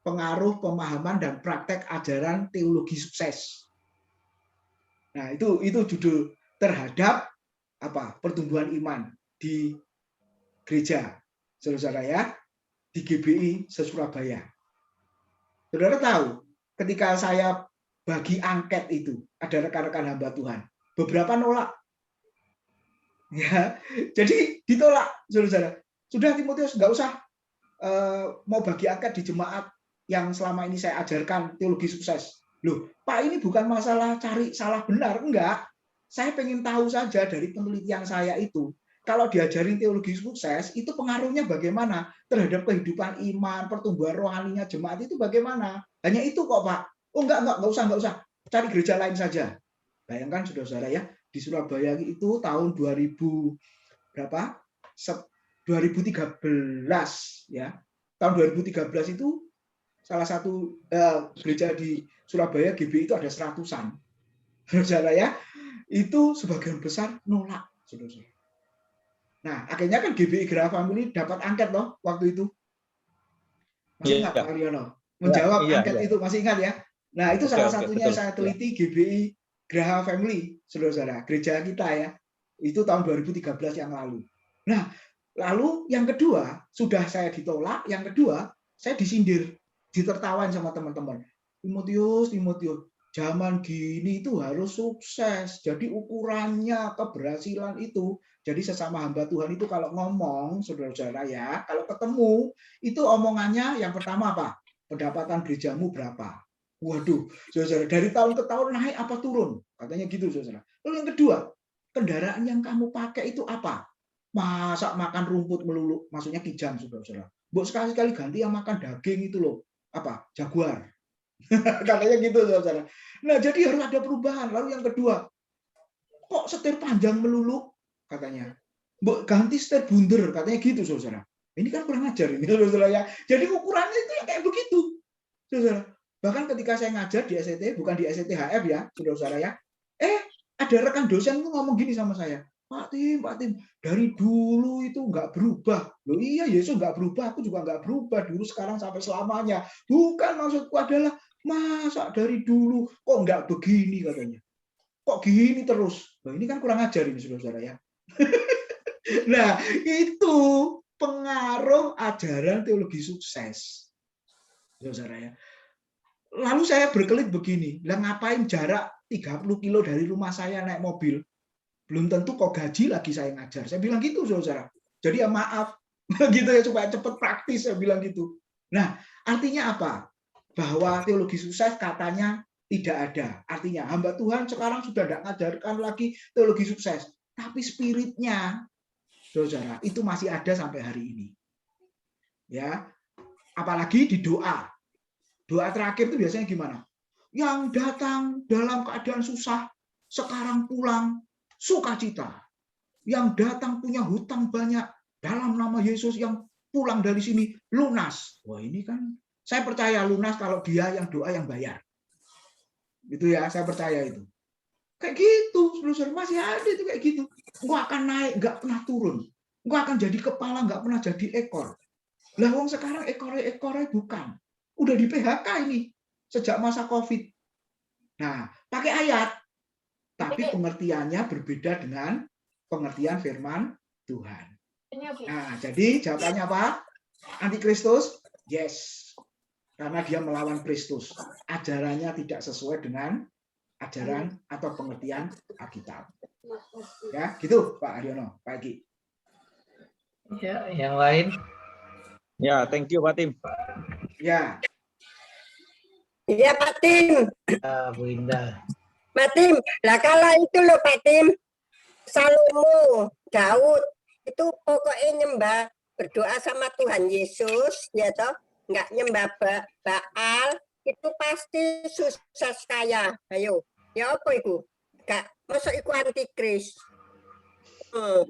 pengaruh, pemahaman, dan praktek ajaran teologi sukses. Nah, itu judul terhadap apa? Pertumbuhan iman di gereja, saudara ya, di GBI se-Surabaya. Saudara tahu, ketika saya bagi angket itu, ada rekan-rekan hamba Tuhan, beberapa nolak. Ya, jadi ditolak, saudara. Sudah Timotius nggak usah mau bagi angket di jemaat yang selama ini saya ajarkan teologi sukses. Loh, Pak, ini bukan masalah cari salah benar, enggak. Saya pengen tahu saja dari penelitian saya itu, kalau diajarin teologi sukses, itu pengaruhnya bagaimana terhadap kehidupan iman, pertumbuhan rohaninya jemaat itu bagaimana? Hanya itu kok, Pak. Oh, enggak usah. Cari gereja lain saja. Bayangkan, saudara-saudara ya, di Surabaya itu tahun 2000 berapa? 2013 ya. Tahun 2013 itu salah satu gereja di Surabaya GBI itu ada 100-an. Saudara ya, itu sebagian besar nolak, saudara. Nah, akhirnya kan GBI Graha Family dapat angket loh waktu itu. Masih ingat Pak Haryono? Menjawab angket itu, masih ingat ya? Nah, itu salah satunya saya teliti GBI Graha Family, saudara-saudara, gereja kita ya. Itu tahun 2013 yang lalu. Nah, lalu yang kedua, sudah saya ditolak, yang kedua, saya disindir, ditertawain sama teman-teman. Timotius, zaman gini itu harus sukses. Jadi ukurannya keberhasilan itu Jadi sesama hamba Tuhan itu kalau ngomong, saudara-saudara ya, kalau ketemu, itu omongannya yang pertama apa? Pendapatan gerejamu berapa? Waduh, saudara, dari tahun ke tahun naik apa turun? Katanya gitu, saudara. Lalu yang kedua, kendaraan yang kamu pakai itu apa? Masa makan rumput melulu, maksudnya kijang, saudara-saudara. Mbok sekali-kali ganti yang makan daging itu loh, apa? Jaguar. Katanya gitu, saudara. Nah, jadi harus ada perubahan. Lalu yang kedua, kok setir panjang melulu? Katanya. Mbok ganti setir bunder, katanya gitu, saudara. Ini kan kurang ajar ini, saudara ya. Jadi ukurannya itu yang kayak begitu, saudara. Bahkan ketika saya ngajar di SCT, bukan di SCTHF ya, saudara-saudara ya. Ada rekan dosen itu ngomong gini sama saya, Pak Tim, dari dulu itu nggak berubah. Loh iya, Yesus nggak berubah, aku juga nggak berubah dulu, sekarang sampai selamanya. Bukan, maksudku adalah, masa dari dulu kok nggak begini katanya. Kok gini terus? Nah, ini kan kurang ajar ini, saudara-saudara ya. Nah, itu pengaruh ajaran teologi sukses, saudara ya. Lalu saya berkelit begini, lah ngapain jarak 30 kilo dari rumah saya naik mobil? Belum tentu kok gaji lagi saya ngajar. Saya bilang gitu, saudara. Jadi ya maaf, gitu ya, supaya cepat praktis, saya bilang gitu. Nah, artinya apa? Bahwa teologi sukses katanya tidak ada. Artinya hamba Tuhan sekarang sudah tidak ngajarkan lagi teologi sukses. Tapi spiritnya, saudara, itu masih ada sampai hari ini. Ya, apalagi di doa. Doa terakhir itu biasanya gimana? Yang datang dalam keadaan susah, sekarang pulang sukacita. Yang datang punya hutang banyak, dalam nama Yesus yang pulang dari sini lunas. Wah, ini kan saya percaya lunas kalau dia yang doa yang bayar. Itu ya, saya percaya itu. Kayak gitu, saudara, masih ada itu kayak gitu. Enggak akan naik, enggak pernah turun. Enggak akan jadi kepala, enggak pernah jadi ekor. Lah wong sekarang ekor-ekornya bukan. Udah di PHK ini sejak masa COVID. Nah, pakai ayat. Tapi pengertiannya berbeda dengan pengertian firman Tuhan. Nah, jadi jawabannya apa? Antikristus? Yes. Karena dia melawan Kristus. Ajarannya tidak sesuai dengan ajaran atau pengertian Alkitab. Ya, gitu Pak Haryono, Pak Egi. Ya, yang lain? Ya, thank you Pak Tim. Ya. Iya Pak Tim. Bu Indah. Pak Tim, lah kalau itu loh Pak Tim, Salomo, Daud, itu pokoknya nyembah, berdoa sama Tuhan Yesus, ya toh, nggak nyembah Baal, itu pasti sukses kaya. Ayo, ya apa itu? Gak, masuk itu antikris.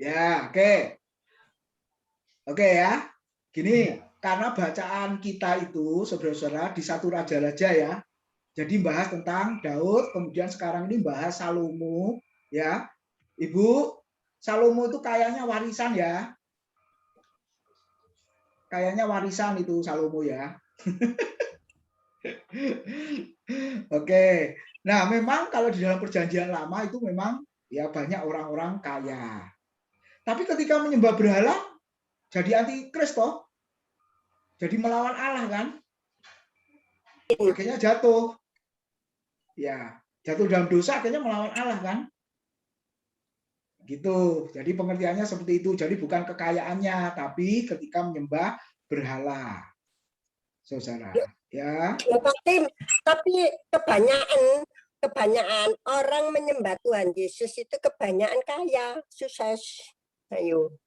Ya, oke. Oke ya. Gini, karena bacaan kita itu, saudara-saudara, di 1 Raja-Raja ya. Jadi bahas tentang Daud, kemudian sekarang ini bahas Salomo, ya. Ibu, Salomo itu kayaknya warisan ya. Kayaknya warisan itu Salomo ya. Oke. Nah, memang kalau di dalam perjanjian lama itu memang ya banyak orang-orang kaya. Tapi ketika menyembah berhala, jadi antikris toh. Jadi melawan Allah kan. Akhirnya jatuh. Ya, jatuh dalam dosa akhirnya melawan Allah kan. Gitu. Jadi pengertiannya seperti itu. Jadi bukan kekayaannya, tapi ketika menyembah berhala. Saudara, ya. Pak Tim, tapi kebanyakan orang menyembah Tuhan Yesus itu kebanyakan kaya, sukses. Ayo.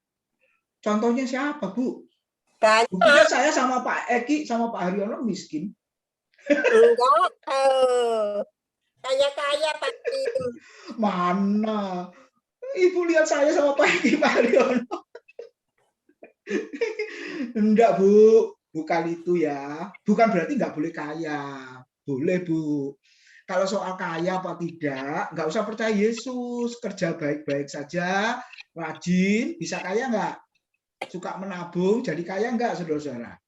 Contohnya siapa, Bu? Banyak. Buktinya saya sama Pak Eki sama Pak Haryono miskin. Enggak, kaya-kaya Pak Tim. Mana? Ibu lihat saya sama Pak Eki, Pak Haryono. Enggak, Bu. Bukan itu ya. Bukan berarti nggak boleh kaya. Boleh, Bu. Kalau soal kaya apa tidak, nggak usah percaya Yesus. Kerja baik-baik saja, rajin, bisa kaya nggak? Suka menabung, jadi kaya nggak, saudara-saudara?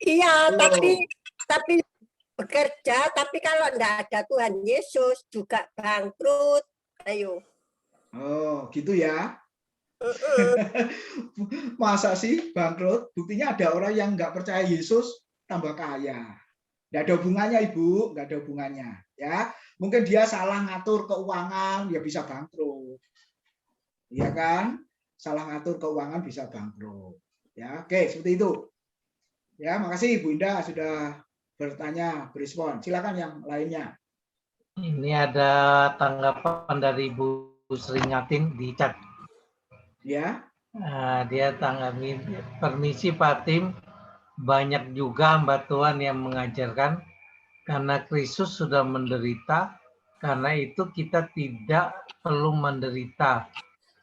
Iya, tapi bekerja, tapi kalau enggak ada Tuhan Yesus juga bangkrut. Ayo. Oh, gitu ya. Masa sih bangkrut? Buktinya ada orang yang nggak percaya Yesus tambah kaya. Nggak ada hubungannya, Ibu, nggak ada hubungannya. Ya, mungkin dia salah ngatur keuangan, ya bisa bangkrut. ya kan? Salah ngatur keuangan bisa bangkrut. Ya, oke, seperti itu. Ya, makasih Bu Indah sudah bertanya, berespon. Silakan yang lainnya. Ini ada tanggapan dari Bu Seringatin di chat. Ya, Dia tanggapi, permisi Pak Tim, banyak juga hamba Tuhan yang mengajarkan karena Kristus sudah menderita, karena itu kita tidak perlu menderita.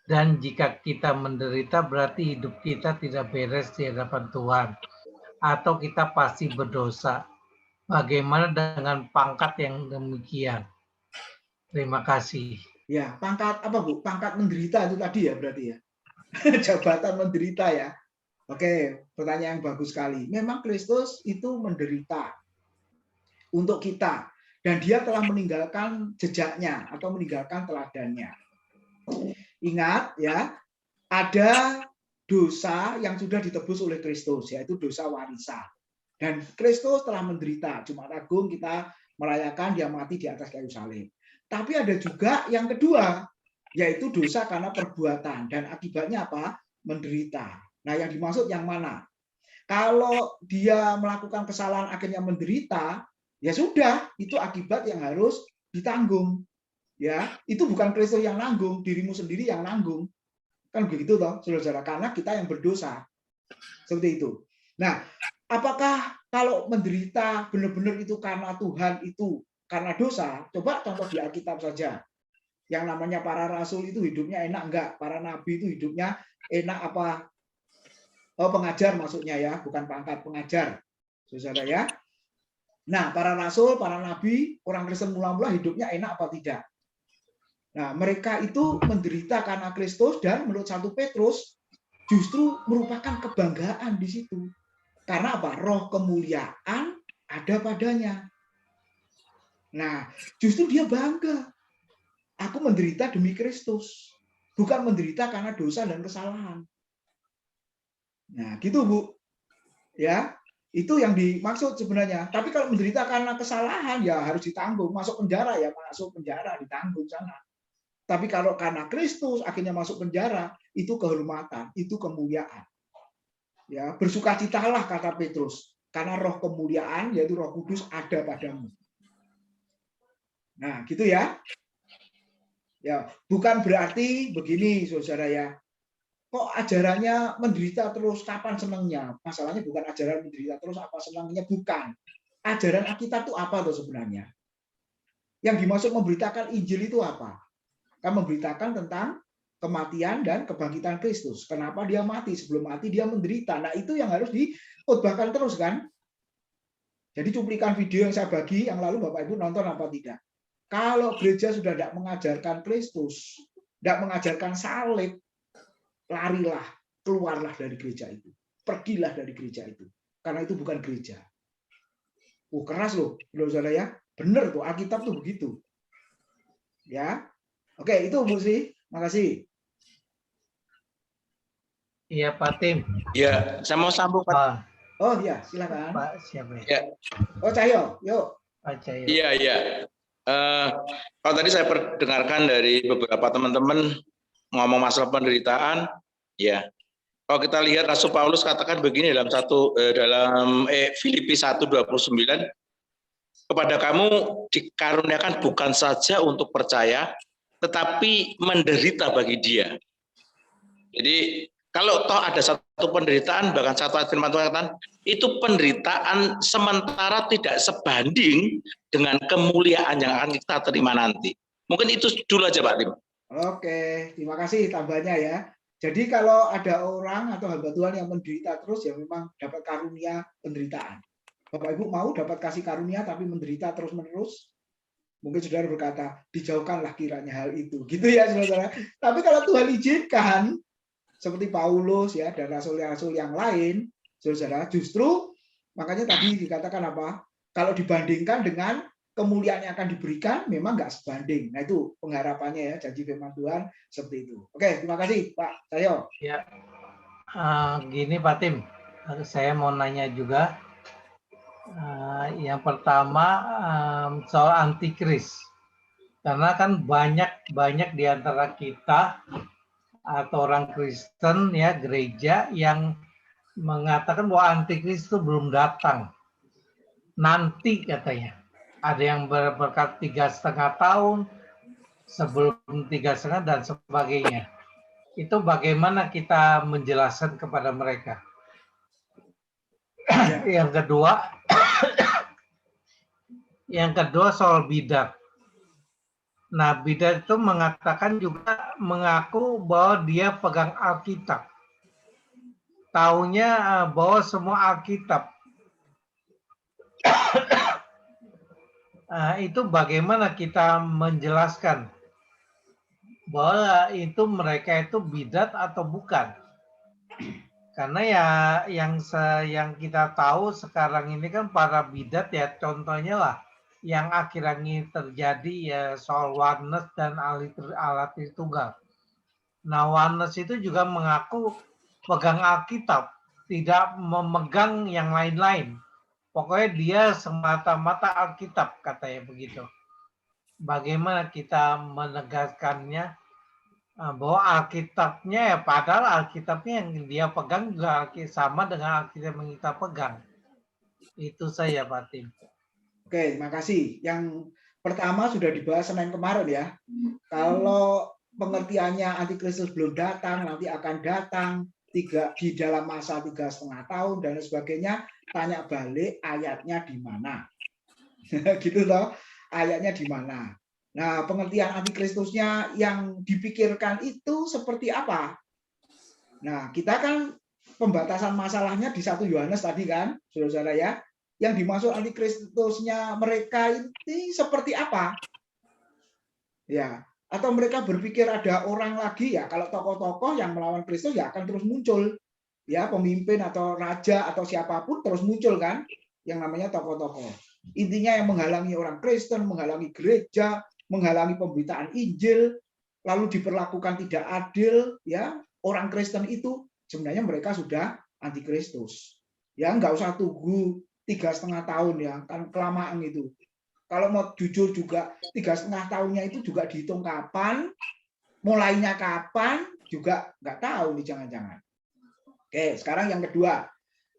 Dan jika kita menderita berarti hidup kita tidak beres di hadapan Tuhan. Atau kita pasti berdosa. Bagaimana dengan pangkat yang demikian? Terima kasih. ya, pangkat apa Bu? Pangkat menderita itu tadi ya berarti ya. Jabatan menderita ya. Oke, pertanyaan yang bagus sekali. Memang Kristus itu menderita untuk kita dan dia telah meninggalkan jejaknya atau meninggalkan teladannya. Ingat ya, ada dosa yang sudah ditebus oleh Kristus, yaitu dosa warisan. Dan Kristus telah menderita. Jumat Agung kita merayakan dia mati di atas kayu salib. Tapi ada juga yang kedua, yaitu dosa karena perbuatan. Dan akibatnya apa? Menderita. Nah, yang dimaksud yang mana? Kalau dia melakukan kesalahan akhirnya menderita, ya sudah, itu akibat yang harus ditanggung. Ya, itu bukan Kristus yang nanggung, dirimu sendiri yang nanggung. Kan begitu toh, saudara-saudara, karena kita yang berdosa. Seperti itu. Nah, apakah kalau menderita benar-benar itu karena Tuhan itu karena dosa? Coba contoh di Alkitab saja. Yang namanya para rasul itu hidupnya enak enggak? Para nabi itu hidupnya enak apa? Oh, pengajar maksudnya ya, bukan pangkat, pengajar. Saudara ya. Nah, para rasul, para nabi, orang Kristen mula-mula hidupnya enak apa tidak? Nah, mereka itu menderita karena Kristus dan menurut 1 Petrus justru merupakan kebanggaan di situ. Karena apa? Roh kemuliaan ada padanya. Nah, justru dia bangga. Aku menderita demi Kristus, bukan menderita karena dosa dan kesalahan. Nah, gitu Bu. Ya, itu yang dimaksud sebenarnya. Tapi kalau menderita karena kesalahan ya harus ditanggung, masuk penjara ya masuk penjara, ditanggung sana. Tapi kalau karena Kristus akhirnya masuk penjara, itu kehormatan, itu kemuliaan. Ya, bersukacitalah kata Petrus, karena roh kemuliaan yaitu Roh Kudus ada padamu. Nah, gitu ya. Ya, bukan berarti begini, saudara ya. Kok ajarannya menderita terus, kapan senangnya? Masalahnya bukan ajaran menderita terus, apa senangnya, bukan. Ajaran Alkitab itu apa tuh sebenarnya? Yang dimaksud memberitakan Injil itu apa? Kan memberitakan tentang kematian dan kebangkitan Kristus. Kenapa dia mati? Sebelum mati dia menderita. Nah, itu yang harus dikhotbahkan terus kan? Jadi cuplikan video yang saya bagi yang lalu Bapak Ibu nonton apa tidak? Kalau gereja sudah tidak mengajarkan Kristus, tidak mengajarkan salib, larilah, keluarlah dari gereja itu. Pergilah dari gereja itu. Karena itu bukan gereja. Keras loh, saudara ya. Benar tuh, Alkitab tuh begitu. Ya. Oke, itu Bu Sri. Makasih. Iya Pak Tim. Ya, saya mau sambung Pak. Oh iya, silakan. Pak siapa ya? Ya. Oh Cahyo, yuk. Pak Cahyo. Iya, iya. Kalau tadi saya perdengarkan dari beberapa teman-teman ngomong masalah penderitaan, ya. Kalau kita lihat Rasul Paulus katakan begini dalam Filipi 1:29, kepada kamu dikaruniakan bukan saja untuk percaya, tetapi menderita bagi dia. Jadi kalau toh ada satu penderitaan, bahkan satu ayat firman Tuhan katakan, itu penderitaan sementara tidak sebanding dengan kemuliaan yang akan kita terima nanti. Mungkin itu dulu aja Pak Tim. Oke, terima kasih tambahnya ya. Jadi kalau ada orang atau hamba Tuhan yang menderita terus, ya memang dapat karunia penderitaan. Bapak Ibu mau dapat kasih karunia tapi menderita terus-menerus? Mungkin saudara berkata, dijauhkanlah kiranya hal itu. Gitu ya saudara. Tapi kalau Tuhan izinkan, seperti Paulus ya dan rasul-rasul yang lain, saudara, justru makanya tadi dikatakan apa? Kalau dibandingkan dengan kemuliaan yang akan diberikan, memang nggak sebanding. Nah itu pengharapannya ya, janji firman Tuhan seperti itu. Oke, terima kasih Pak Cahyo. Ya, gini Pak Tim, saya mau nanya juga. Yang pertama soal antikris, karena kan banyak di antara kita atau orang Kristen ya, gereja yang mengatakan bahwa antikris itu belum datang. Nanti katanya. Ada yang berkata 3,5 tahun, sebelum 3,5 dan sebagainya. Itu bagaimana kita menjelaskan kepada mereka. Yang kedua soal bidat. Nah, bidat itu mengatakan juga mengaku bahwa dia pegang Alkitab. Taunya bahwa semua Alkitab. Itu bagaimana kita menjelaskan bahwa itu mereka itu bidat atau bukan? Karena ya yang kita tahu sekarang ini kan para bidat ya, contohnya lah yang akhir-akhir ini terjadi ya soal oneness dan Allah Tritunggal. Nah, oneness itu juga mengaku pegang Alkitab, tidak memegang yang lain-lain. Pokoknya dia semata-mata Alkitab, katanya begitu. Bagaimana kita menegaskannya bahwa Alkitabnya ya, padahal Alkitabnya yang dia pegang juga sama dengan Alkitab yang kita pegang. Itu saya, Pak Tim. Oke, terima kasih. Yang pertama sudah dibahas Senin kemarin ya. Kalau pengertiannya antikristus belum datang, nanti akan datang di dalam masa 3,5 tahun dan sebagainya, tanya balik ayatnya di mana. Gitu loh, ayatnya di mana. Nah, pengertian antikristusnya yang dipikirkan itu seperti apa? Nah, kita kan pembatasan masalahnya di 1 Yohanes tadi kan, saudara-saudara ya. Yang dimaksud antikristusnya mereka ini seperti apa? Ya, atau mereka berpikir ada orang lagi ya, kalau tokoh-tokoh yang melawan Kristus ya akan terus muncul. Ya, pemimpin atau raja atau siapapun terus muncul kan, yang namanya tokoh-tokoh. Intinya yang menghalangi orang Kristen, menghalangi gereja, menghalangi pemberitaan Injil, lalu diperlakukan tidak adil, ya, orang Kristen itu sebenarnya mereka sudah antikristus. Ya, nggak usah tunggu 3,5 tahun ya, kan kelamaan itu. Kalau mau jujur juga 3,5 tahunnya itu juga dihitung kapan, mulainya kapan juga nggak tahu nih, jangan-jangan. Oke, sekarang yang kedua.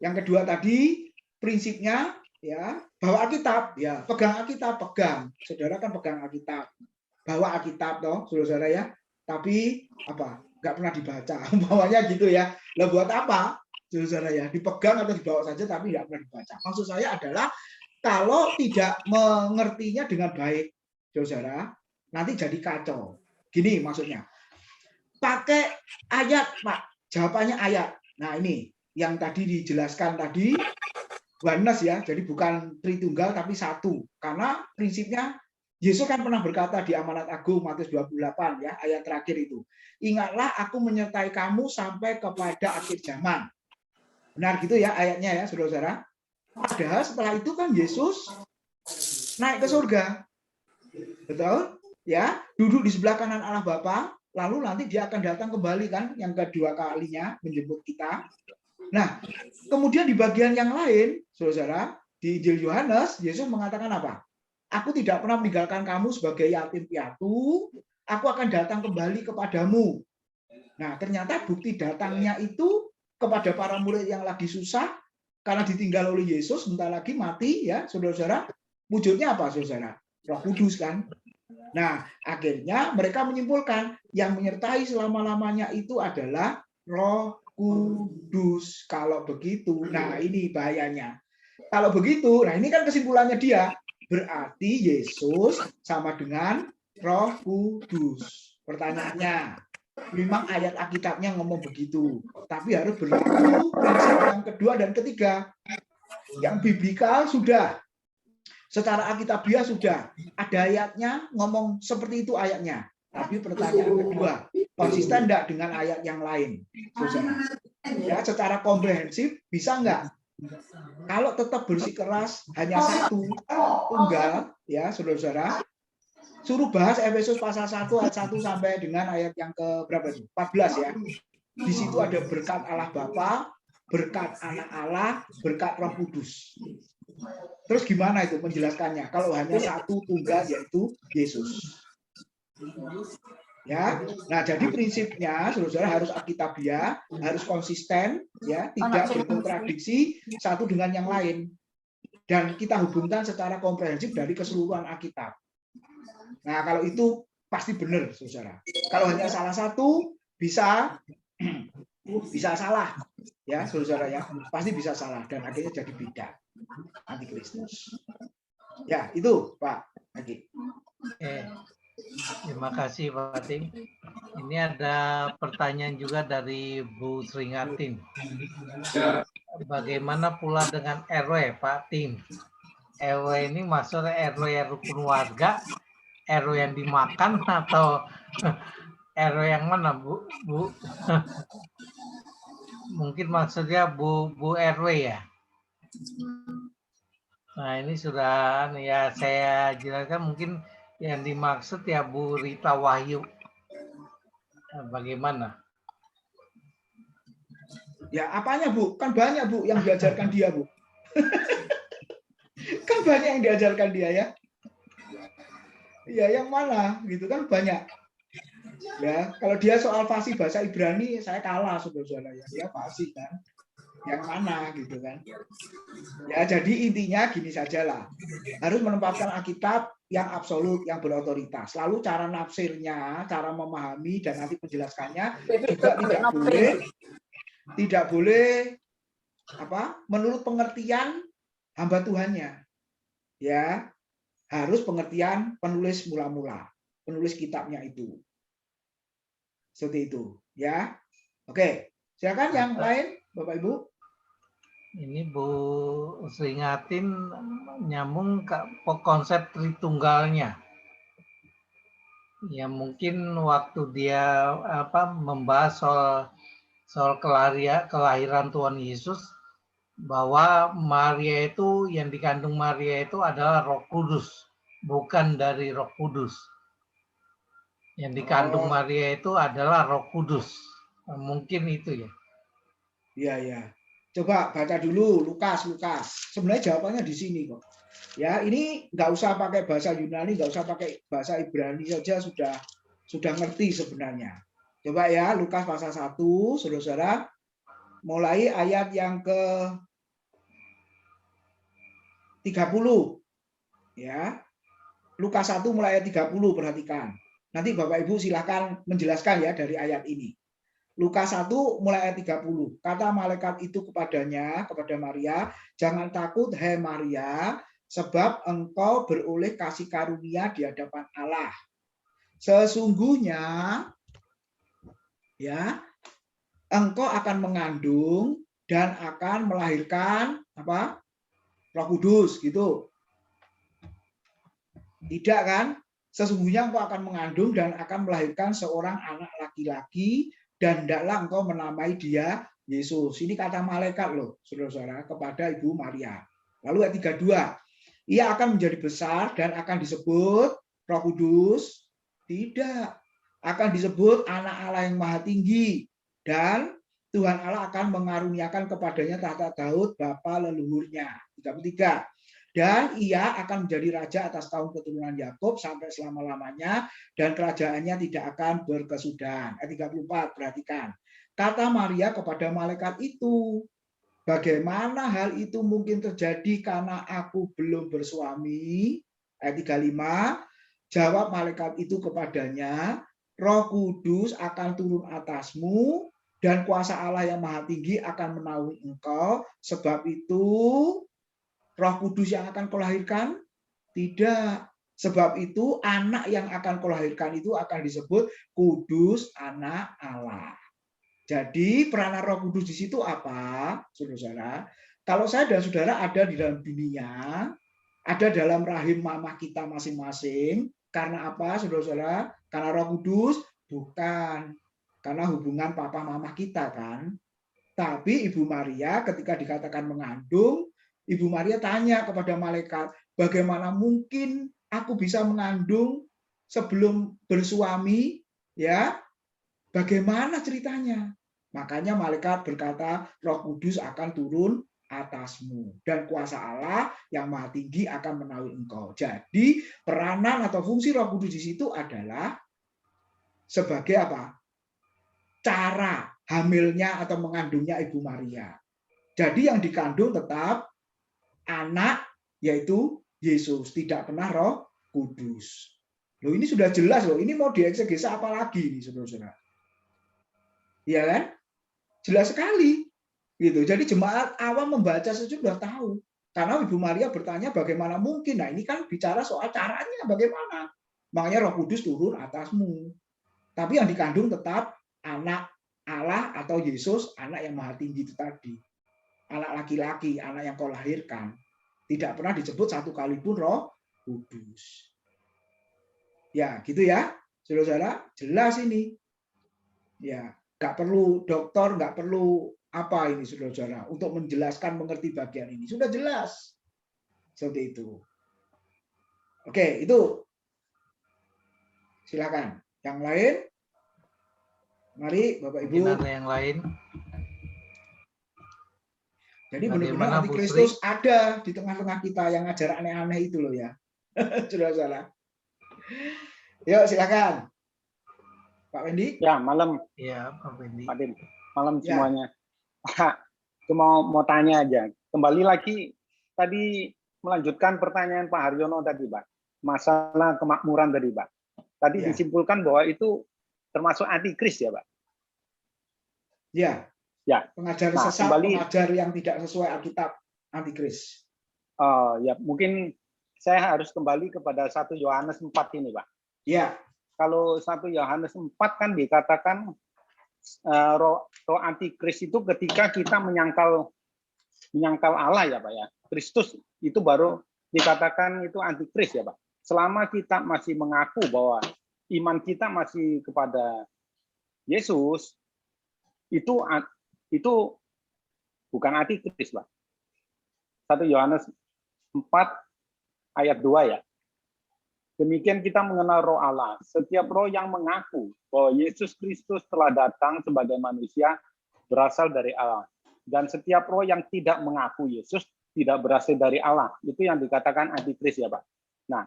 Yang kedua tadi prinsipnya ya, bawa Alkitab ya, pegang Alkitab, pegang. Saudara kan pegang Alkitab. Bawa Alkitab toh, saudara ya. Tapi apa? Nggak pernah dibaca. Bawanya gitu ya. Lah buat apa? Saudara ya, dipegang atau dibawa saja tapi nggak pernah dibaca. Maksud saya adalah kalau tidak mengertinya dengan baik, saudara, nanti jadi kacau. Gini maksudnya, pakai ayat, Pak. Jawabannya ayat. Nah ini yang tadi dijelaskan tadi, oneness ya, jadi bukan Tritunggal tapi satu. Karena prinsipnya Yesus kan pernah berkata di Amanat Agung Matius 28 ya, ayat terakhir itu. Ingatlah aku menyertai kamu sampai kepada akhir zaman. Benar gitu ya ayatnya ya, saudara-saudara. Padahal setelah itu kan Yesus naik ke surga. Betul? Ya, duduk di sebelah kanan Allah Bapa, lalu nanti dia akan datang kembali kan yang kedua kalinya menjemput kita. Nah, kemudian di bagian yang lain, saudara-saudara, di Injil Yohanes, Yesus mengatakan apa? Aku tidak pernah meninggalkan kamu sebagai yatim piatu, aku akan datang kembali kepadamu. Nah, ternyata bukti datangnya itu kepada para murid yang lagi susah, karena ditinggal oleh Yesus, sebentar lagi mati, ya, saudara-saudara. Wujudnya apa, saudara? Roh Kudus kan? Nah, akhirnya mereka menyimpulkan yang menyertai selama-lamanya itu adalah Roh Kudus. Kalau begitu, nah ini bahayanya. Kalau begitu, nah ini kan kesimpulannya dia. Berarti Yesus sama dengan Roh Kudus. Pertanyaannya, memang ayat Alkitabnya ngomong begitu, tapi harus berlaku prinsip yang kedua dan ketiga. Yang biblikal sudah, secara Alkitabiah sudah, ada ayatnya ngomong seperti itu ayatnya. Tapi pertanyaan kedua, konsisten enggak dengan ayat yang lain? Saudara. Ya, secara komprehensif bisa enggak? Kalau tetap bersikeras hanya satu tunggal, ya saudara-saudara, suruh bahas Efesus pasal 1 ayat 1 sampai dengan ayat yang ke berapa itu? 14 ya. Di situ ada berkat Allah Bapa, berkat Anak Allah, berkat Roh Kudus. Terus gimana itu menjelaskannya? Kalau hanya satu tunggal yaitu Yesus. Ya, nah jadi prinsipnya saudara harus alkitabiah, harus konsisten, ya, tidak berkontradiksi satu dengan yang lain, dan kita hubungkan secara komprehensif dari keseluruhan Alkitab. Nah kalau itu pasti benar, saudara. Kalau hanya salah satu bisa salah, ya saudara ya, pasti bisa salah dan akhirnya jadi beda, antikristus. Ya itu Pak Agi. Terima kasih Pak Tim. Ini ada pertanyaan juga dari Bu Sringatin. Bagaimana pula dengan RW Pak Tim? RW ini maksudnya RW yang rukun warga, RW yang dimakan atau RW yang mana Bu? Mungkin maksudnya Bu RW ya. Nah ini sudah ya saya jelaskan, mungkin yang dimaksud ya Bu Rita Wahyu. Nah, bagaimana? Ya apanya Bu? Kan banyak Bu yang diajarkan dia Bu. Kan banyak yang diajarkan dia ya. Ya yang mana gitu kan banyak. Ya kalau dia soal fasih bahasa Ibrani saya kalah saudara ya. Dia fasih kan. Yang mana gitu kan. Ya jadi intinya gini sajalah. Harus menempatkan Alkitab yang absolut, yang berotoritas. Lalu cara nafsirnya, cara memahami dan nanti menjelaskannya juga tidak boleh apa? Menurut pengertian hamba Tuhannya. Ya. Harus pengertian penulis mula-mula, penulis kitabnya itu. Seperti itu, ya. Oke, silakan yang lain, Bapak Ibu. Ini Bu Sringatin nyambung ke konsep Tritunggalnya. Ya mungkin waktu dia membahas soal kelahiran Tuhan Yesus, bahwa Maria itu, yang dikandung Maria itu adalah Roh Kudus, bukan dari Roh Kudus. Yang dikandung Maria itu adalah Roh Kudus. Mungkin itu ya. Iya, ya. Coba baca dulu Lukas. Sebenarnya jawabannya di sini kok. Ya, ini nggak usah pakai bahasa Yunani, nggak usah pakai bahasa Ibrani saja sudah ngerti sebenarnya. Coba ya Lukas pasal 1, saudara-saudara, mulai ayat yang ke 30. Ya. Lukas 1 mulai ayat 30, perhatikan. Nanti Bapak Ibu silakan menjelaskan ya dari ayat ini. Lukas 1 mulai ayat 30. Kata malaikat itu kepada Maria, "Jangan takut, hai Maria, sebab engkau beroleh kasih karunia di hadapan Allah. Sesungguhnya ya, engkau akan mengandung dan akan melahirkan apa? Roh Kudus," gitu. Tidak kan? Sesungguhnya engkau akan mengandung dan akan melahirkan seorang anak laki-laki, dan hendaklah engkau menamai dia Yesus. Ini kata malaikat loh, saudara-saudara, kepada Ibu Maria. Lalu ayat 32. Ia akan menjadi besar dan akan disebut Roh Kudus. Tidak. Akan disebut anak Allah yang maha tinggi. Dan Tuhan Allah akan mengaruniakan kepadanya tahta Daud, bapa leluhurnya. 33. Dan ia akan menjadi raja atas kaum keturunan Yakub sampai selama-lamanya, dan kerajaannya tidak akan berkesudahan. Ayat 34, perhatikan. Kata Maria kepada malaikat itu, "Bagaimana hal itu mungkin terjadi karena aku belum bersuami?" Ayat 35, jawab malaikat itu kepadanya, "Roh Kudus akan turun atasmu, dan kuasa Allah yang maha tinggi akan menaungi engkau. Sebab itu Roh Kudus yang akan kau lahirkan? Tidak. Sebab itu anak yang akan kau lahirkan itu akan disebut Kudus, anak Allah." Jadi peranan Roh Kudus di situ apa, saudara-saudara? Kalau saya dan saudara ada di dalam dunia, ada dalam rahim mama kita masing-masing. Karena apa, saudara-saudara? Karena Roh Kudus? Bukan. Karena hubungan papa mama kita kan. Tapi Ibu Maria ketika dikatakan mengandung, Ibu Maria tanya kepada malaikat, "Bagaimana mungkin aku bisa mengandung sebelum bersuami?" Ya, bagaimana ceritanya? Makanya malaikat berkata, "Roh Kudus akan turun atasmu, dan kuasa Allah yang maha tinggi akan menaungi engkau." Jadi peranan atau fungsi Roh Kudus di situ adalah sebagai apa? Cara hamilnya atau mengandungnya Ibu Maria. Jadi yang dikandung tetap anak, yaitu Yesus, tidak kena Roh Kudus. Loh, ini sudah jelas loh. Ini mau dieksegesa apa lagi nih, saudara-saudara? Iya kan? Jelas sekali. Gitu. Jadi jemaat awam membaca sudah tahu. Karena Ibu Maria bertanya bagaimana mungkin. Nah, ini kan bicara soal caranya bagaimana. Makanya Roh Kudus turun atasmu. Tapi yang dikandung tetap anak Allah atau Yesus, anak yang maha tinggi itu tadi. Anak laki-laki, anak yang kau lahirkan. Tidak pernah disebut satu kali pun Roh Kudus. Ya, gitu ya. Saudara-saudara, jelas ini. Ya, nggak perlu dokter, nggak perlu apa ini saudara-saudara untuk menjelaskan mengerti bagian ini. Sudah jelas. Seperti itu. Oke, itu. Silakan. Yang lain? Mari Bapak Ibu. Mungkin ada yang lain. Jadi Bagaimana, benar-benar nanti Bu Kristus ada di tengah-tengah kita yang ngajar aneh-aneh itu loh ya. Saudara-saudara. Yuk silakan. Pak Wendy. Ya, malam Ya, Pak Wendy. Pak Dim. Malam Ya. semuanya. Aku mau tanya aja. Kembali lagi tadi melanjutkan pertanyaan Pak Haryono tadi, Pak. Masalah kemakmuran tadi, Pak. Tadi Ya. disimpulkan bahwa itu termasuk antikris ya, Pak. Ya. Ya. Pengajar Nah, sesat, kembali- pengajar yang tidak sesuai Alkitab, antikris. Ya, mungkin saya harus kembali kepada 1 Yohanes 4 ini, Pak. Ya. Kalau 1 Yohanes 4 kan dikatakan roh antikris itu ketika kita menyangkal Allah ya, Pak ya. Kristus itu baru dikatakan itu antikris ya, Pak. Selama kita masih mengaku bahwa iman kita masih kepada Yesus, itu bukan antikris, Pak. 1 Yohanes 4 ayat 2 ya. Demikian kita mengenal roh Allah. Setiap roh yang mengaku bahwa Yesus Kristus telah datang sebagai manusia berasal dari Allah. Dan setiap roh yang tidak mengaku Yesus tidak berasal dari Allah. Itu yang dikatakan antikris ya, Pak. Nah,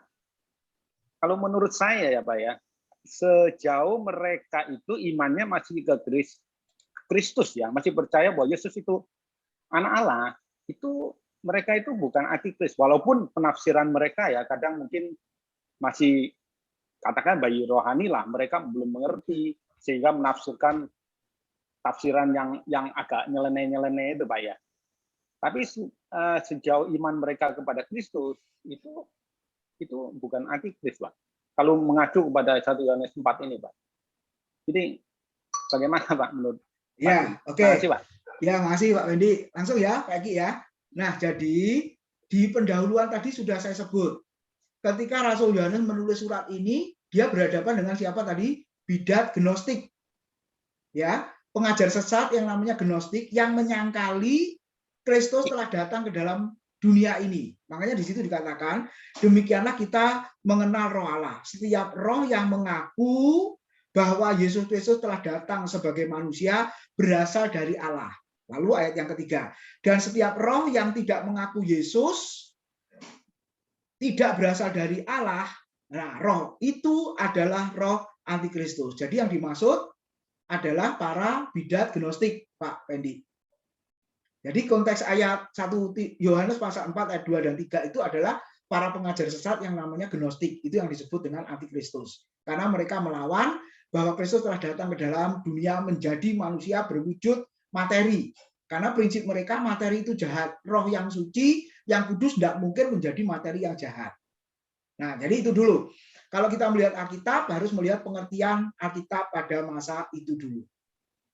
kalau menurut saya ya, Pak ya, sejauh mereka itu imannya masih ke Kristus ya, masih percaya bahwa Yesus itu anak Allah, itu mereka itu bukan antikris. Walaupun penafsiran mereka ya kadang mungkin masih katakan bayi rohani lah, mereka belum mengerti sehingga menafsirkan tafsiran yang agak nyeleneh-nyeleneh itu, Pak ya. Tapi sejauh iman mereka kepada Kristus itu bukan antikris, Pak. Kalau mengacu kepada 1 Yohanes 4 ini, Pak. Jadi bagaimana, Pak, menurut Ya, Pak? oke. Terima kasih, Pak. Ya, makasih Pak Wendy. Langsung ya, Pak Eki ya. Nah, jadi di pendahuluan tadi sudah saya sebut. Ketika Rasul Yohanes menulis surat ini, dia berhadapan dengan siapa tadi? Bidat Gnostik. Ya, pengajar sesat yang namanya Gnostik yang menyangkali Kristus telah datang ke dalam dunia ini. Makanya di situ dikatakan, demikianlah kita mengenal roh Allah. Setiap roh yang mengaku bahwa Yesus Kristus telah datang sebagai manusia berasal dari Allah. Lalu ayat yang ketiga, dan setiap roh yang tidak mengaku Yesus tidak berasal dari Allah. Nah, roh itu adalah roh antikristus. Jadi yang dimaksud adalah para bidat Gnostik, Pak Pendi. Jadi konteks ayat 1 Yohanes pasal 4 ayat 2 dan 3 itu adalah para pengajar sesat yang namanya Gnostik. Itu yang disebut dengan antikristus. Karena mereka melawan bahwa Kristus telah datang ke dalam dunia menjadi manusia berwujud materi. Karena prinsip mereka materi itu jahat. Roh yang suci, yang kudus tidak mungkin menjadi materi yang jahat. Nah, jadi itu dulu. Kalau kita melihat Alkitab, harus melihat pengertian Alkitab pada masa itu dulu.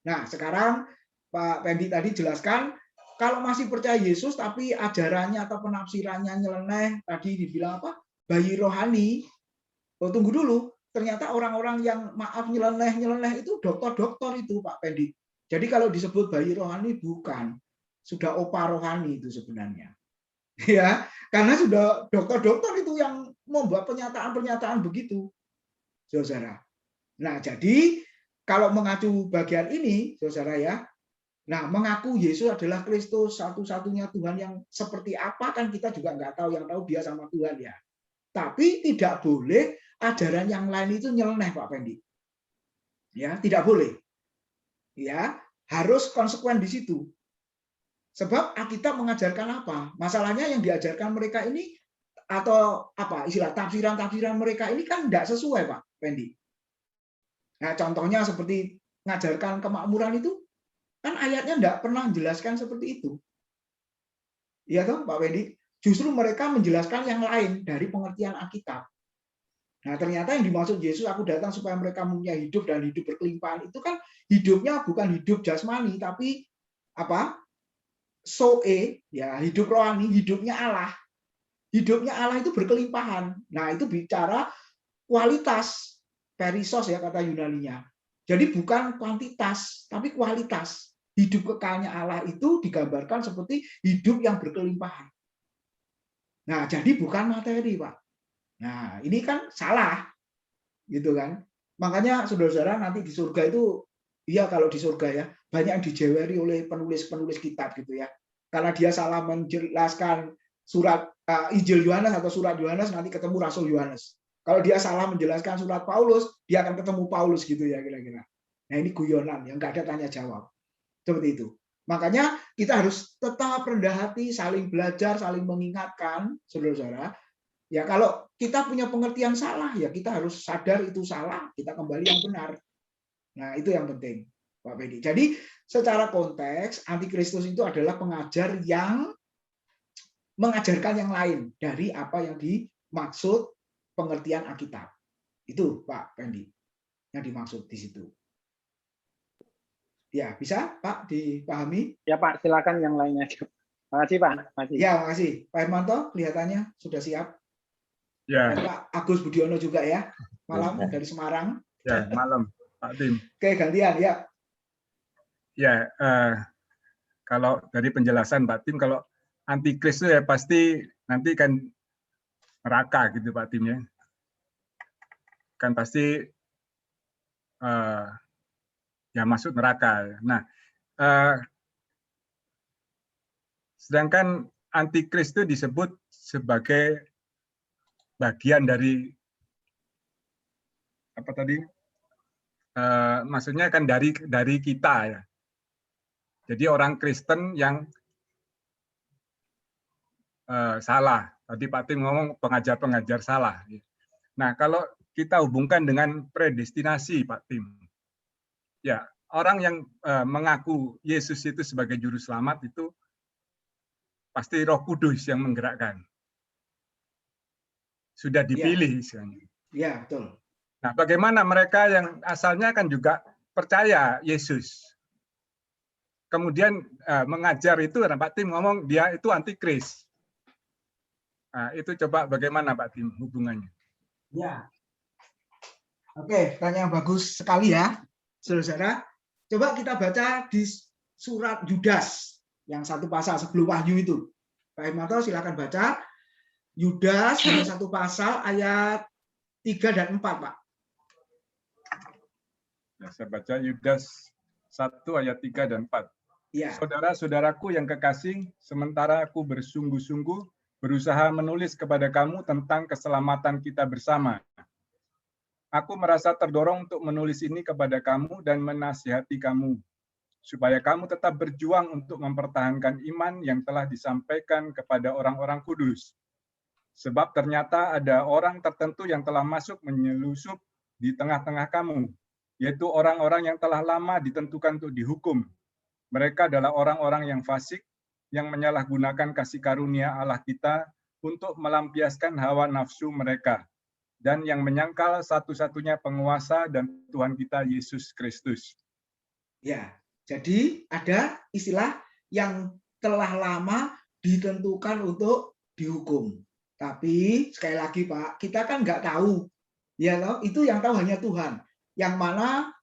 Nah, sekarang Pak Pendi tadi jelaskan, kalau masih percaya Yesus, tapi ajarannya atau penafsirannya nyeleneh, tadi dibilang apa? Bayi rohani. Oh, tunggu dulu. Ternyata orang-orang yang maaf nyeleneh itu dokter-dokter itu, Pak Pendi. Jadi kalau disebut bayi rohani bukan, sudah opa rohani itu sebenarnya. Ya, karena sudah dokter-dokter itu yang membuat pernyataan-pernyataan begitu. Saudara. Nah, jadi kalau mengacu bagian ini, Saudara ya. Nah, mengaku Yesus adalah Kristus, satu-satunya Tuhan yang seperti apa kan kita juga nggak tahu, yang tahu dia sama Tuhan ya. Tapi tidak boleh ajaran yang lain itu nyeleneh, Pak Pendi. Ya, tidak boleh. Ya, harus konsekuen di situ. Sebab Alkitab mengajarkan apa? Masalahnya yang diajarkan mereka ini atau apa istilah tafsiran-tafsiran mereka ini kan tidak sesuai, Pak Pendi. Nah, contohnya seperti mengajarkan kemakmuran itu kan ayatnya tidak pernah menjelaskan seperti itu. Iya toh, Pak Pendi? Justru mereka menjelaskan yang lain dari pengertian Alkitab. Nah, ternyata yang dimaksud Yesus, aku datang supaya mereka mempunyai hidup dan hidup berkelimpahan, itu kan hidupnya bukan hidup jasmani, tapi apa? Zoe, ya hidup rohani, hidupnya Allah. Hidupnya Allah itu berkelimpahan. Nah, itu bicara kualitas, perisos ya kata Yunaninya. Jadi bukan kuantitas, tapi kualitas. Hidup kekalnya Allah itu digambarkan seperti hidup yang berkelimpahan. Nah, jadi bukan materi, Pak. Nah, ini kan salah, gitu kan? Makanya saudara-saudara nanti di surga itu, iya kalau di surga ya banyak yang dijeweri oleh penulis-penulis kitab gitu ya. Karena dia salah menjelaskan surat Injil Yohanes atau surat Yohanes, nanti ketemu Rasul Yohanes. Kalau dia salah menjelaskan surat Paulus, dia akan ketemu Paulus gitu ya kira-kira. Nah ini guyonan yang nggak ada tanya jawab. Seperti itu. Makanya kita harus tetap rendah hati, saling belajar, saling mengingatkan, saudara-saudara. Ya kalau kita punya pengertian salah, ya kita harus sadar itu salah, kita kembali yang benar. Nah itu yang penting, Pak Bedi. Jadi secara konteks, antikristus itu adalah pengajar yang mengajarkan yang lain dari apa yang dimaksud pengertian Alkitab. Itu Pak Pendi yang dimaksud di situ. Ya bisa Pak dipahami? Ya Pak, silakan yang lainnya. Terima kasih Pak. Ya, makasih. Pak Hermanto kelihatannya sudah siap. Ya. Dan Pak Agus Budiono juga ya, malam dari Semarang. Ya, malam Pak Tim. Oke, gantian ya. Ya, kalau dari penjelasan Pak Tim, kalau antikris itu ya pasti nanti kan neraka gitu Pak Tim ya. Kan pasti ya masuk neraka. Nah, sedangkan antikris itu disebut sebagai bagian dari apa tadi? Maksudnya kan dari kita ya. Jadi orang Kristen yang salah. Tadi Pak Tim ngomong pengajar-pengajar salah. Nah, kalau kita hubungkan dengan predestinasi Pak Tim, ya orang yang mengaku Yesus itu sebagai juru selamat itu pasti Roh Kudus yang menggerakkan. Sudah dipilih istilahnya. Ya, betul. Nah, bagaimana mereka yang asalnya kan juga percaya Yesus, kemudian mengajar itu, dan Pak Tim ngomong dia itu antikris. Nah, itu coba bagaimana Pak Tim hubungannya? Ya. Oke, pertanyaan bagus sekali ya, saudara-saudara. Coba kita baca di surat Yudas yang satu pasal sebelum Wahyu itu. Pak Hermanto silakan baca. Yudas hanya satu pasal ayat 3 dan 4, Pak. Ya, saya baca Yudas 1 ayat 3 dan 4. Ya. Saudara-saudaraku yang kekasih, sementara aku bersungguh-sungguh berusaha menulis kepada kamu tentang keselamatan kita bersama. Aku merasa terdorong untuk menulis ini kepada kamu dan menasihati kamu, supaya kamu tetap berjuang untuk mempertahankan iman yang telah disampaikan kepada orang-orang kudus. Sebab ternyata ada orang tertentu yang telah masuk menyelusup di tengah-tengah kamu, yaitu orang-orang yang telah lama ditentukan untuk dihukum. Mereka adalah orang-orang yang fasik, yang menyalahgunakan kasih karunia Allah kita untuk melampiaskan hawa nafsu mereka, dan yang menyangkal satu-satunya penguasa dan Tuhan kita Yesus Kristus. Ya, jadi ada istilah yang telah lama ditentukan untuk dihukum. Tapi sekali lagi Pak, kita kan nggak tahu, ya loh, itu yang tahu hanya Tuhan. Yang mana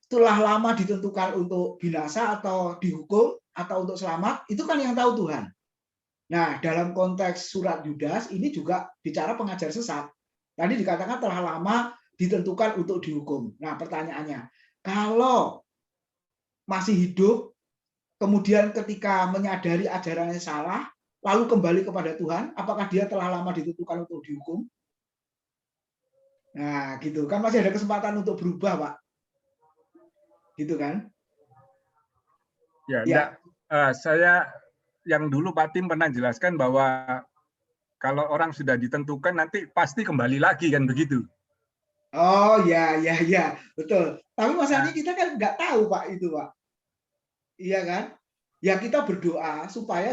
telah lama ditentukan untuk binasa atau dihukum atau untuk selamat, itu kan yang tahu Tuhan. Nah, dalam konteks surat Yudas ini juga bicara pengajar sesat. Tadi dikatakan telah lama ditentukan untuk dihukum. Nah, pertanyaannya, kalau masih hidup, kemudian ketika menyadari ajarannya salah, lalu kembali kepada Tuhan, apakah dia telah lama ditentukan untuk dihukum? Nah, gitu kan masih ada kesempatan untuk berubah, Pak. gitu kan? Ya, Ya. enggak. Saya yang dulu Pak Tim pernah jelaskan bahwa kalau orang sudah ditentukan nanti pasti kembali lagi kan begitu. Oh ya, betul. Tapi masalahnya kita kan nggak tahu Pak itu Pak. Iya kan? Ya kita berdoa supaya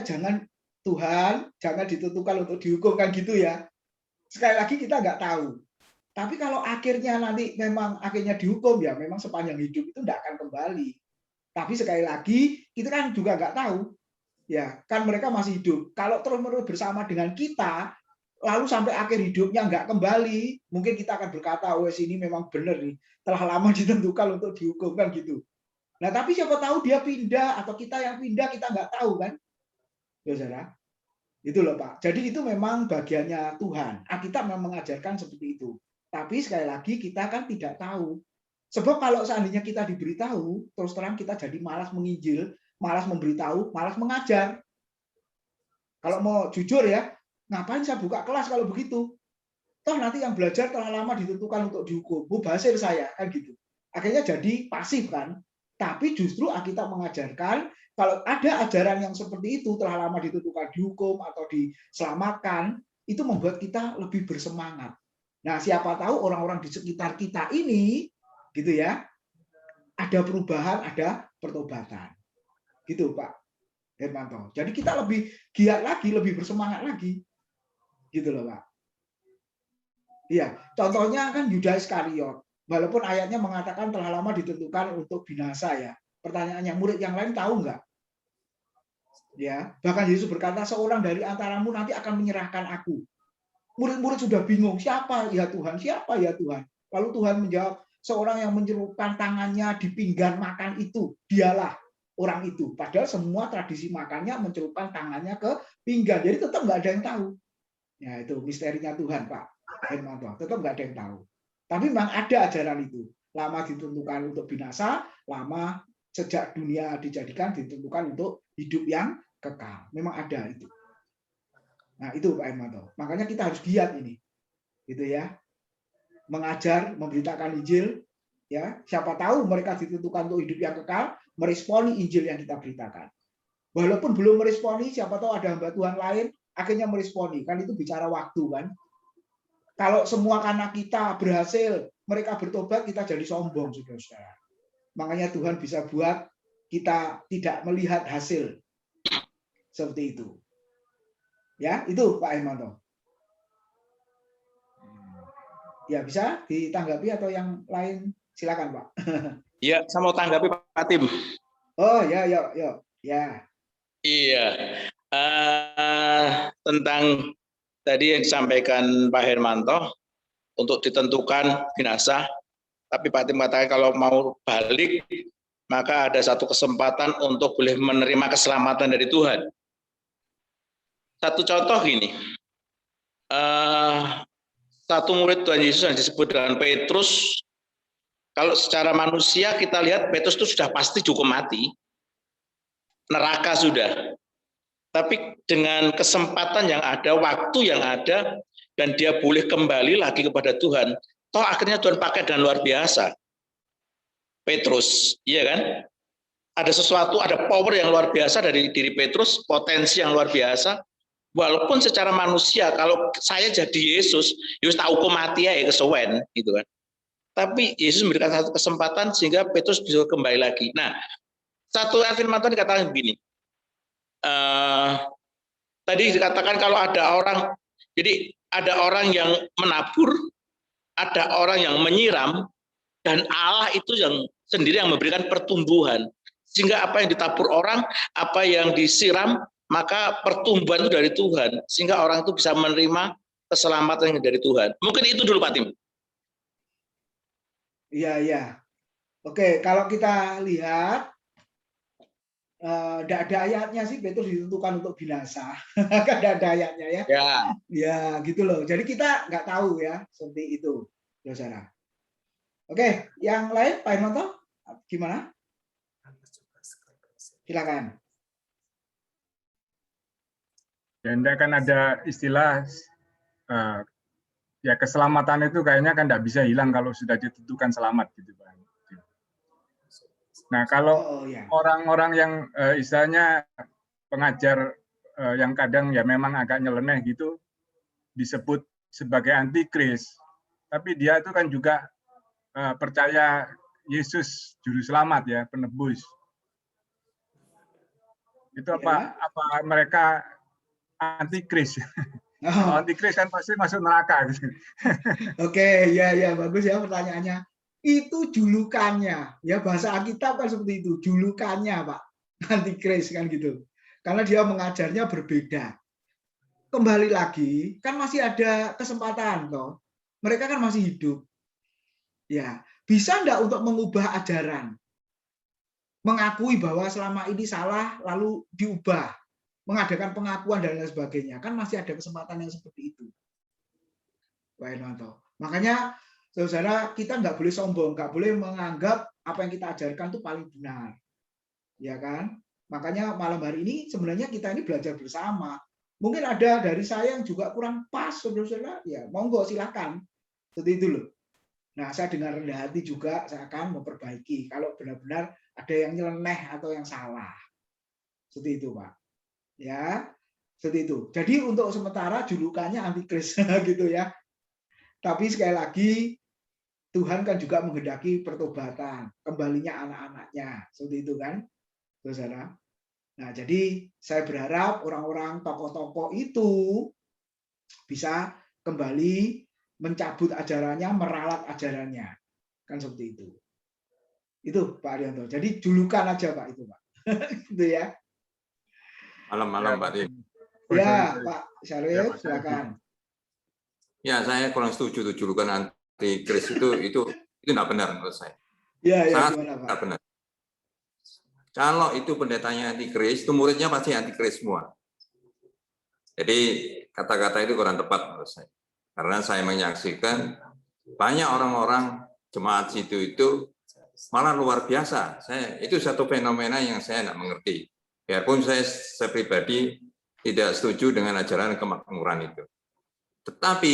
Tuhan jangan ditentukan untuk dihukum kan gitu ya. Sekali lagi kita nggak tahu. Tapi kalau akhirnya nanti memang akhirnya dihukum ya memang sepanjang hidup itu nggak akan kembali. Tapi sekali lagi kita kan juga nggak tahu. Ya kan mereka masih hidup. Kalau terus-menerus bersama dengan kita, lalu sampai akhir hidupnya nggak kembali, mungkin kita akan berkata, oh ini memang benar nih, telah lama ditentukan untuk dihukum kan gitu. Nah tapi siapa tahu dia pindah atau kita yang pindah kita nggak tahu kan, saudara. Itu loh Pak. Jadi itu memang bagiannya Tuhan. Alkitab memang mengajarkan seperti itu. Tapi sekali lagi kita kan tidak tahu. Sebab kalau seandainya kita diberitahu, terus terang kita jadi malas menginjil, malas memberitahu, malas mengajar. Kalau mau jujur ya, ngapain saya buka kelas kalau begitu? Toh nanti yang belajar telah lama ditentukan untuk dihukum. Mubazir saya kan gitu. Akhirnya jadi pasif kan. Tapi justru Alkitab mengajarkan kalau ada ajaran yang seperti itu telah lama ditentukan dihukum atau diselamatkan, itu membuat kita lebih bersemangat. Nah, siapa tahu orang-orang di sekitar kita ini gitu ya, ada perubahan, ada pertobatan. Gitu Pak Hermanto. Jadi kita lebih giat lagi, lebih bersemangat lagi. Gitu loh Pak. Iya, contohnya kan Yudas Iskariot. Walaupun ayatnya mengatakan telah lama ditentukan untuk binasa ya. Pertanyaannya, murid yang lain tahu nggak? Ya, bahkan Yesus berkata seorang dari antaramu nanti akan menyerahkan aku. Murid-murid sudah bingung, siapa ya Tuhan? Siapa ya Tuhan? Lalu Tuhan menjawab, seorang yang mencelupkan tangannya di pinggan makan itu, dialah orang itu. Padahal semua tradisi makannya mencelupkan tangannya ke pinggan. Jadi tetap nggak ada yang tahu. Ya itu misterinya Tuhan Pak Hermanto. Tetap nggak ada yang tahu. Tapi memang ada ajaran itu. Lama ditentukan untuk binasa, lama sejak dunia dijadikan ditentukan untuk hidup yang kekal. Memang ada itu. Nah itu Pak Hermanto. Makanya kita harus giat ini. Gitu ya. Mengajar, memberitakan Injil. Ya, siapa tahu mereka ditentukan untuk hidup yang kekal, meresponi Injil yang kita beritakan. Walaupun belum meresponi, siapa tahu ada hamba Tuhan lain, akhirnya meresponi. Kan itu bicara waktu kan. Kalau semua karena kita berhasil, mereka bertobat, kita jadi sombong, saudara-saudara. Makanya Tuhan bisa buat kita tidak melihat hasil. Seperti itu. Ya, itu Pak Hermanto. Ya, bisa ditanggapi atau yang lain? Silakan, Pak. Iya, saya mau tanggapi Pak Tim. Oh, ya. Ya. Iya. Tentang tadi yang disampaikan Pak Hermanto untuk ditentukan binasa, tapi Pak Tim katakan kalau mau balik maka ada satu kesempatan untuk boleh menerima keselamatan dari Tuhan. Satu contoh gini, satu murid Tuhan Yesus yang disebut dengan Petrus, kalau secara manusia kita lihat Petrus itu sudah pasti hukum mati, neraka sudah. Tapi dengan kesempatan yang ada, waktu yang ada, dan dia boleh kembali lagi kepada Tuhan, toh akhirnya Tuhan pakai dengan luar biasa. Petrus, iya kan? Ada sesuatu, ada power yang luar biasa dari diri Petrus, potensi yang luar biasa. Walaupun secara manusia, kalau saya jadi Yesus, Yesus tahu hukum mati ya kesuwen, gitu kan. Tapi Yesus memberikan satu kesempatan sehingga Petrus bisa kembali lagi. Nah, satu firman Tuhan dikatakan begini. Tadi dikatakan kalau ada orang, jadi ada orang yang menabur, ada orang yang menyiram, dan Allah itu yang sendiri yang memberikan pertumbuhan. Sehingga apa yang ditabur orang, apa yang disiram, maka pertumbuhan itu dari Tuhan. Sehingga orang itu bisa menerima keselamatan dari Tuhan. Mungkin itu dulu Pak Tim. Iya. Oke, kalau kita lihat, tidak ada ayatnya sih Petrus ditentukan untuk binasa. Tidak ada ayatnya ya. Ya, gitu loh. Jadi kita nggak tahu ya seperti itu, saudara. Oke, yang lain Pak Hermanto, gimana? Silakan. Ya, kan ada istilah ya keselamatan itu kayaknya kan tidak bisa hilang kalau sudah ditentukan selamat gitu Pak. Nah, kalau Oh ya. orang-orang yang istilahnya pengajar yang kadang ya memang agak nyeleneh gitu, disebut sebagai antikris, tapi dia itu kan juga percaya Yesus juru selamat ya, penebus. Itu Ya. apa mereka antikris? Kalau Oh, antikris kan pasti masuk neraka gitu. oke, ya bagus ya pertanyaannya. Itu julukannya, ya bahasa Alkitab kan seperti itu, julukannya Pak, antikris kan gitu. Karena dia mengajarnya berbeda. Kembali lagi, kan masih ada kesempatan toh. Mereka kan masih hidup. Ya, bisa enggak untuk mengubah ajaran? Mengakui bahwa selama ini salah lalu diubah, mengadakan pengakuan dan lain sebagainya. Kan masih ada kesempatan yang seperti itu. Pak Hermanto. Makanya saudara, kita nggak boleh sombong, nggak boleh menganggap apa yang kita ajarkan itu paling benar, ya kan? Makanya malam hari ini sebenarnya kita ini belajar bersama. Mungkin ada dari saya yang juga kurang pas, saudara-saudara, ya monggo silakan. Seperti itu loh. Nah, saya dengan rendah hati juga saya akan memperbaiki kalau benar-benar ada yang nyeleneh atau yang salah. Seperti itu, Pak. Ya, seperti itu. Jadi untuk sementara julukannya antikris gitu ya. Tapi sekali lagi, Tuhan kan juga menghendaki pertobatan, kembalinya anak-anaknya. Seperti itu kan, saudara. Nah, jadi saya berharap orang-orang tokoh-tokoh itu bisa kembali mencabut ajarannya, meralat ajarannya. Kan seperti itu. Itu Pak Arianto. Jadi julukan aja Pak itu, Pak. Itu ya. Malam-malam Pak Tim. Ya, Pak Syarif, silakan. Ya, saya kurang setuju tuh julukan antikris itu tidak benar menurut saya. Ya, Sangat gimana, Pak? tidak benar. Kalau itu pendetanya antikris, itu muridnya pasti antikris semua. Jadi kata-kata itu kurang tepat menurut saya. Karena saya menyaksikan banyak orang-orang jemaat situ itu malah luar biasa. Itu satu fenomena yang saya tidak mengerti. Biarpun saya pribadi tidak setuju dengan ajaran kemakmuran itu. Tetapi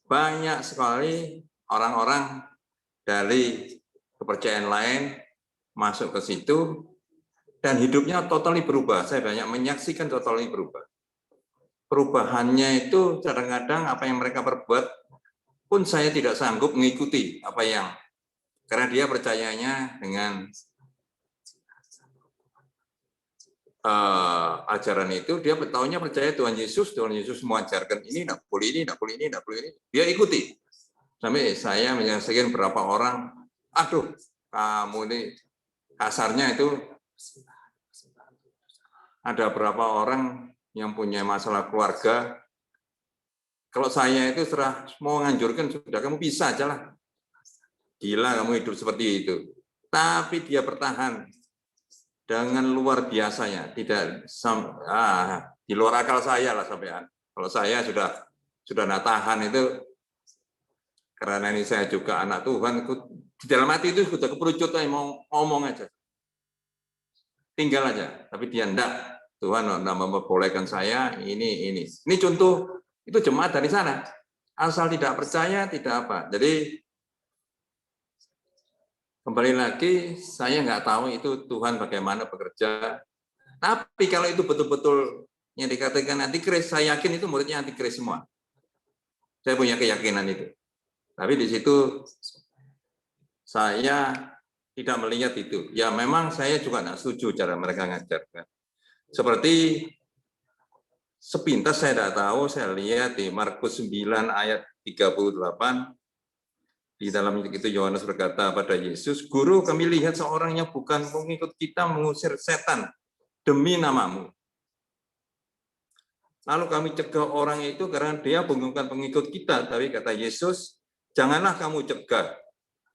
banyak sekali orang-orang dari kepercayaan lain masuk ke situ dan hidupnya totally berubah. Saya banyak menyaksikan totally berubah. Perubahannya itu kadang-kadang apa yang mereka perbuat pun saya tidak sanggup mengikuti apa yang, karena dia percayanya dengan ajaran itu, dia tahunya percaya Tuhan Yesus mengajarkan ini, tidak boleh ini, tidak boleh ini, tidak boleh ini. Dia ikuti. Sampai saya menyaksikan berapa orang, aduh, kamu ini kasarnya itu ada berapa orang yang punya masalah keluarga. Kalau saya itu serah mau nganjurkan, sudah kamu bisa aja lah. Gila kamu hidup seperti itu. Tapi dia bertahan dengan luar biasanya, tidak di luar akal saya lah sampean. Kalau saya sudah tidak tahan itu, karena ini saya juga anak Tuhan, di dalam hati itu sudah keperucut, mau ngomong aja, tinggal aja. Tapi dia enggak, Tuhan tidak membolehkan saya ini. Ini contoh itu jemaat dari sana, asal tidak percaya tidak apa. Jadi kembali lagi, saya nggak tahu itu Tuhan bagaimana bekerja. Tapi kalau itu betul-betul yang dikatakan antikris, saya yakin itu muridnya antikris semua. Saya punya keyakinan itu. Tapi di situ saya tidak melihat itu. Ya memang saya juga nggak setuju cara mereka ngajarkan. Seperti sepintas saya tidak tahu, saya lihat di Markus 9 ayat 38, di dalam itu Yohanes berkata pada Yesus, Guru, kami lihat seorang yang bukan pengikut kita mengusir setan demi namamu. Lalu kami cegah orang itu karena dia bukan pengikut kita. Tapi kata Yesus, janganlah kamu cegah.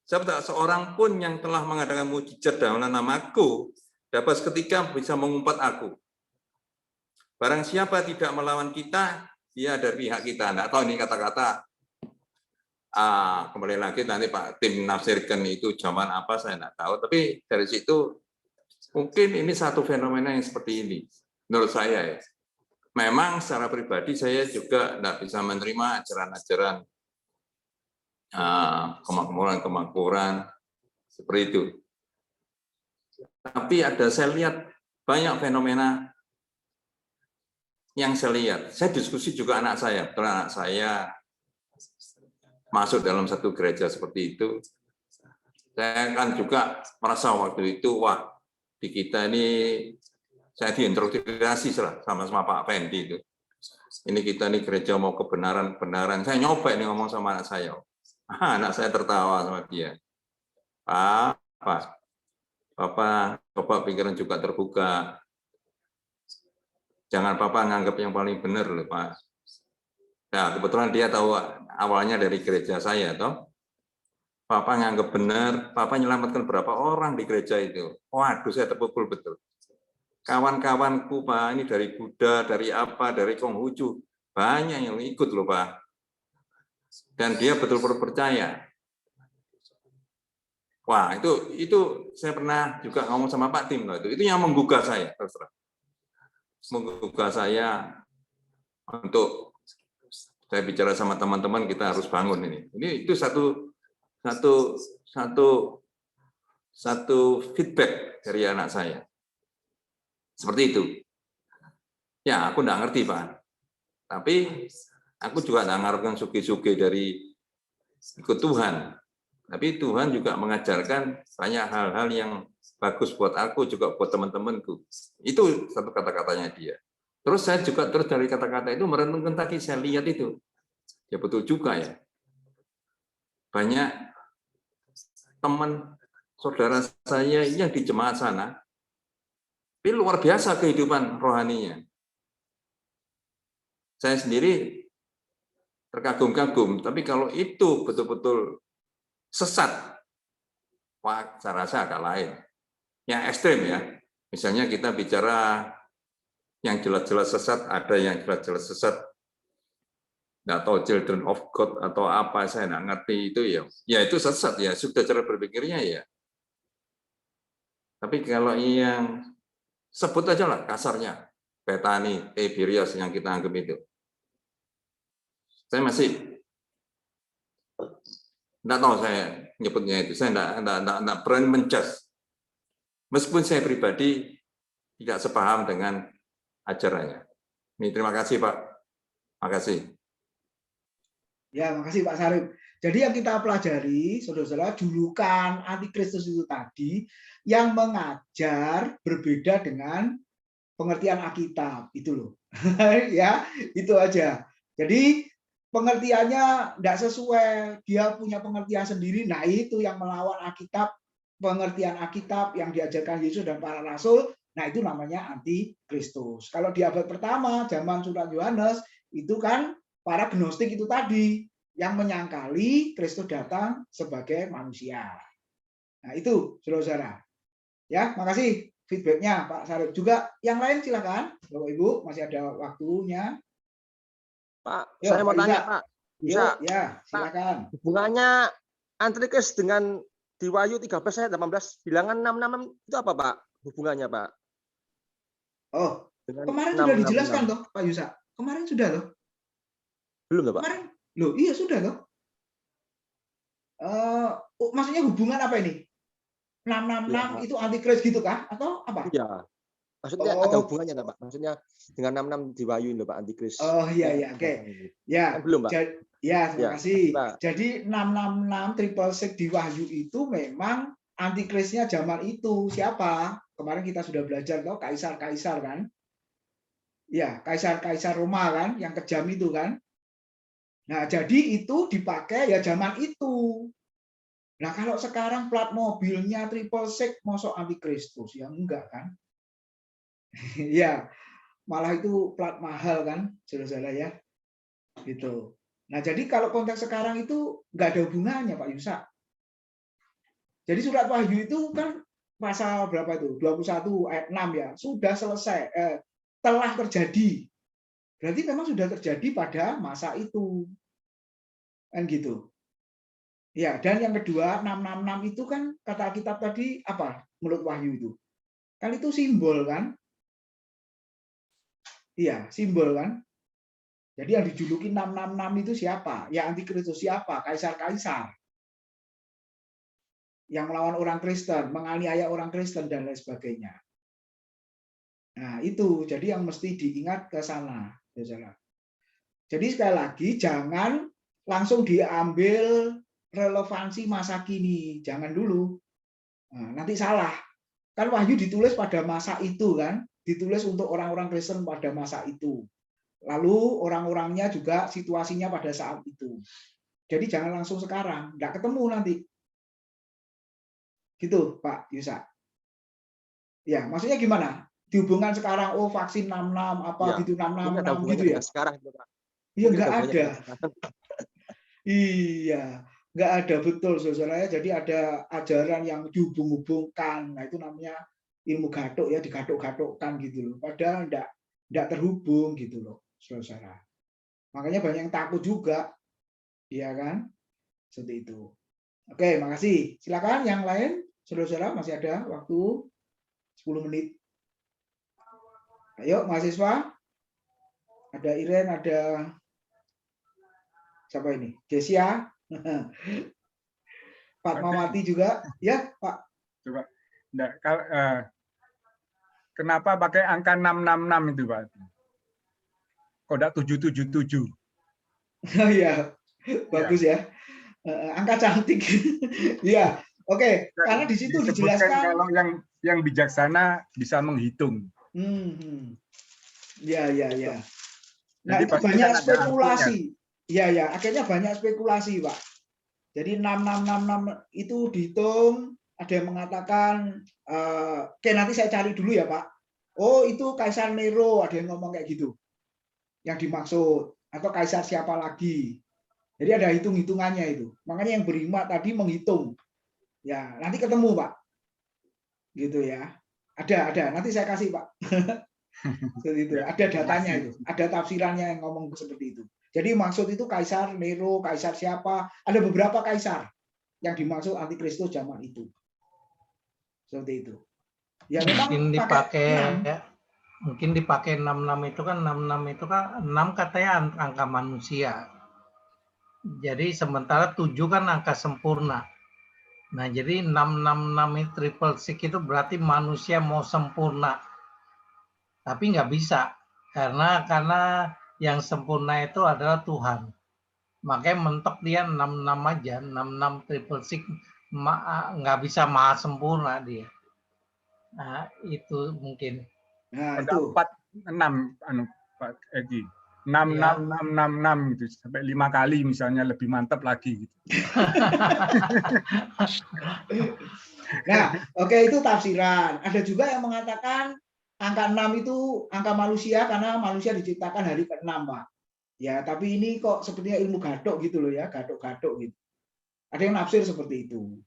Sebab tak seorang pun yang telah mengadakan mujizat dalam namaku dapat seketika bisa mengumpat aku. Barang siapa tidak melawan kita, dia dari pihak kita. Tidak tahu ini kata-kata. Kembali lagi nanti Pak Tim nafsirkan itu zaman apa saya tidak tahu, tapi dari situ mungkin ini satu fenomena yang seperti ini menurut saya ya. Memang secara pribadi saya juga tidak bisa menerima ajaran-ajaran kemakmuran seperti itu. Tapi saya lihat banyak fenomena yang saya lihat. Saya diskusi juga anak saya, betul anak saya masuk dalam satu gereja seperti itu. Saya kan juga merasa waktu itu, wah, di kita ini saya diinterogasi sama Pak Fendi itu. Ini kita nih gereja mau kebenaran. Saya nyoba ini ngomong sama anak saya. Anak saya tertawa sama dia. Pak, Bapak pikiran juga terbuka. Jangan Bapak nganggap yang paling benar loh, Pak. Nah, kebetulan dia tahu awalnya dari gereja saya, toh. Bapak nganggap benar, Bapak menyelamatkan berapa orang di gereja itu. Waduh, saya terpukul betul. Kawan-kawanku, Pak, ini dari Buddha, dari apa, dari Konghucu, banyak yang ikut loh, Pak. Dan dia betul-betul percaya. Wah, itu saya pernah juga ngomong sama Pak Tim loh, itu yang menggugah saya, terserah. Menggugah saya untuk saya bicara sama teman-teman, kita harus bangun ini. Itu satu feedback dari anak saya. Seperti itu. Ya, aku enggak ngerti, Pak. Tapi aku juga enggak ngarepkan suge-suge dari ikut Tuhan. Tapi Tuhan juga mengajarkan banyak hal-hal yang bagus buat aku, juga buat teman-temanku. Itu satu kata-katanya dia. Terus saya juga dari kata-kata itu merenungkan tadi, saya lihat itu. Ya betul juga ya. Banyak teman saudara saya yang di jemaat sana, tapi luar biasa kehidupan rohaninya. Saya sendiri terkagum-kagum, tapi kalau itu betul-betul sesat, wah, saya rasa agak lain. Yang ekstrim ya, misalnya kita bicara yang jelas-jelas sesat, ada yang jelas-jelas sesat, nggak tahu children of God atau apa, saya nggak ngerti itu ya itu sesat ya, sudah cara berpikirnya ya. Tapi kalau yang sebut aja lah kasarnya, Betani, Tiberias yang kita anggap itu, saya masih nggak tahu saya nyebutnya itu, saya nggak berani menjudge. Meskipun saya pribadi tidak sepaham dengan ajarannya. Ini terima kasih Pak. Makasih. Ya, makasih Pak Sarip. Jadi yang kita pelajari, saudara-saudara, julukan antikristus itu tadi yang mengajar berbeda dengan pengertian Alkitab, itu loh. Ya, itu aja. Jadi pengertiannya tidak sesuai, dia punya pengertian sendiri. Nah, itu yang melawan Alkitab, pengertian Alkitab yang diajarkan Yesus dan para rasul. Nah, itu namanya antikristus. Kalau di abad pertama, zaman surat Yohanes, itu kan para gnostik itu tadi yang menyangkali Kristus datang sebagai manusia. Nah, itu saudara-saudara. Ya, makasih feedbacknya Pak Sarip. Juga yang lain silakan, Bapak Ibu, masih ada waktunya. Pak, saya mau tanya, Pak. Bisa? Ya, silakan. Hubungannya antikristus dengan di Wahyu 13 ayat 18 bilangan 666 itu apa, Pak? Hubungannya, Pak? Oh, dengan kemarin sudah dijelaskan toh, Pak Yusa. Kemarin sudah toh. Belum, Pak? Kemarin, loh, iya sudah toh. Maksudnya hubungan apa ini? 666 ya, itu antikristus gitu kah? Atau apa? Iya. Maksudnya ada hubungannya, Pak? Maksudnya dengan 66 di Wahyu ini, Pak, antikristus. Oh iya, iya, oke. Ya, kan belum, Pak? Ya, terima kasih. Pak. Jadi 666 triple six di Wahyu itu memang antikristusnya zaman itu. Siapa? Kemarin kita sudah belajar toh, kaisar-kaisar kan? Ya, kaisar-kaisar Roma kan, yang kejam itu kan. Nah, jadi itu dipakai ya zaman itu. Nah, kalau sekarang plat mobilnya triple six, mosok antikristus? Ya enggak kan? Ya, malah itu plat mahal kan, saudara-saudara ya. Gitu. Nah, jadi kalau konteks sekarang itu enggak ada hubungannya, Pak Yusa. Jadi surat Wahyu itu kan pasal berapa itu? 21 ayat 6 ya. Sudah selesai, telah terjadi. Berarti memang sudah terjadi pada masa itu. Kan gitu. Ya, dan yang kedua 666 itu kan kata Alkitab tadi apa menurut Wahyu itu? Kan itu simbol kan? Iya, simbol kan? Jadi yang dijuluki 666 itu siapa? Ya antikristus siapa? Kaisar-kaisar. yang melawan orang Kristen, menganiaya orang Kristen dan lain sebagainya. Nah, itu jadi yang mesti diingat ke sana, saudara. Jadi sekali lagi jangan langsung diambil relevansi masa kini, jangan dulu. Nah, nanti salah. Kan Wahyu ditulis pada masa itu kan, ditulis untuk orang-orang Kristen pada masa itu. Lalu orang-orangnya juga situasinya pada saat itu. Jadi jangan langsung sekarang, nggak ketemu nanti. Gitu, Pak Yusa. Ya, maksudnya gimana? Dihubungkan sekarang, oh vaksin 66, apa Ya, gitu, mungkin ada 666 hubungannya gitu ya? dengan sekarang, Pak. Iya, Mungkin nggak hubungannya ada. dengan sekarang. Iya, nggak ada betul, saudara. Jadi ada ajaran yang dihubung-hubungkan. Nah, itu namanya ilmu gatuk ya, digatuk-gatukkan gitu loh. Padahal nggak terhubung gitu loh, saudara. Makanya banyak yang takut juga, ya kan? Seperti itu. Oke, makasih. Silakan yang lain, saudara-saudara, masih ada waktu 10 menit. Ayo, mahasiswa. Ada Iren, ada siapa ini? Jesia. Pak Mamati juga. Ya, Pak. Coba. Nggak, kenapa pakai angka 666 itu, Pak? Kok enggak 777? Oh iya, bagus ya. Angka cantik. Iya, oke. Karena di situ Disebutkan dijelaskan kalau yang bijaksana bisa menghitung. Ya. Nah, Jadi itu pasti banyak kan ada spekulasi. Ya, akhirnya banyak spekulasi, Pak. Jadi 6666 itu dihitung, ada yang mengatakan, oke nanti saya cari dulu ya, Pak. Oh, itu Kaisar Nero, ada yang ngomong kayak gitu. Yang dimaksud, atau kaisar siapa lagi. Jadi ada hitung-hitungannya itu. Makanya yang berhikmat tadi menghitung. Ya, nanti ketemu, Pak. Gitu ya. Ada. Nanti saya kasih, Pak. Seperti itu. Ada datanya itu. Ada tafsirannya yang ngomong seperti itu. Jadi maksud itu Kaisar Nero, Kaisar siapa? Ada beberapa kaisar yang dimaksud antikristus zaman itu. Seperti itu. Ya memang Mungkin dipakai pakai 6. Mungkin dipakai 66 itu kan 66 itu kan 6 katanya angka manusia. Jadi sementara 7 kan angka sempurna. Nah, jadi 666 itu triple six itu berarti manusia mau sempurna. Tapi nggak bisa karena yang sempurna itu adalah Tuhan. Makanya mentok dia 66 aja, 66 triple six nggak bisa maha sempurna dia. Nah, itu mungkin. Nah, ada itu 46 Pak Egi. 66666 gitu sampai 5 kali misalnya lebih mantap lagi gitu. Nah, oke, itu tafsiran. Ada juga yang mengatakan angka 6 itu angka manusia karena manusia diciptakan hari ke-6, Pak. Ya, tapi ini kok sepertinya ilmu gadok gitu loh ya, gadok-gadok gitu. Ada yang nafsir seperti itu.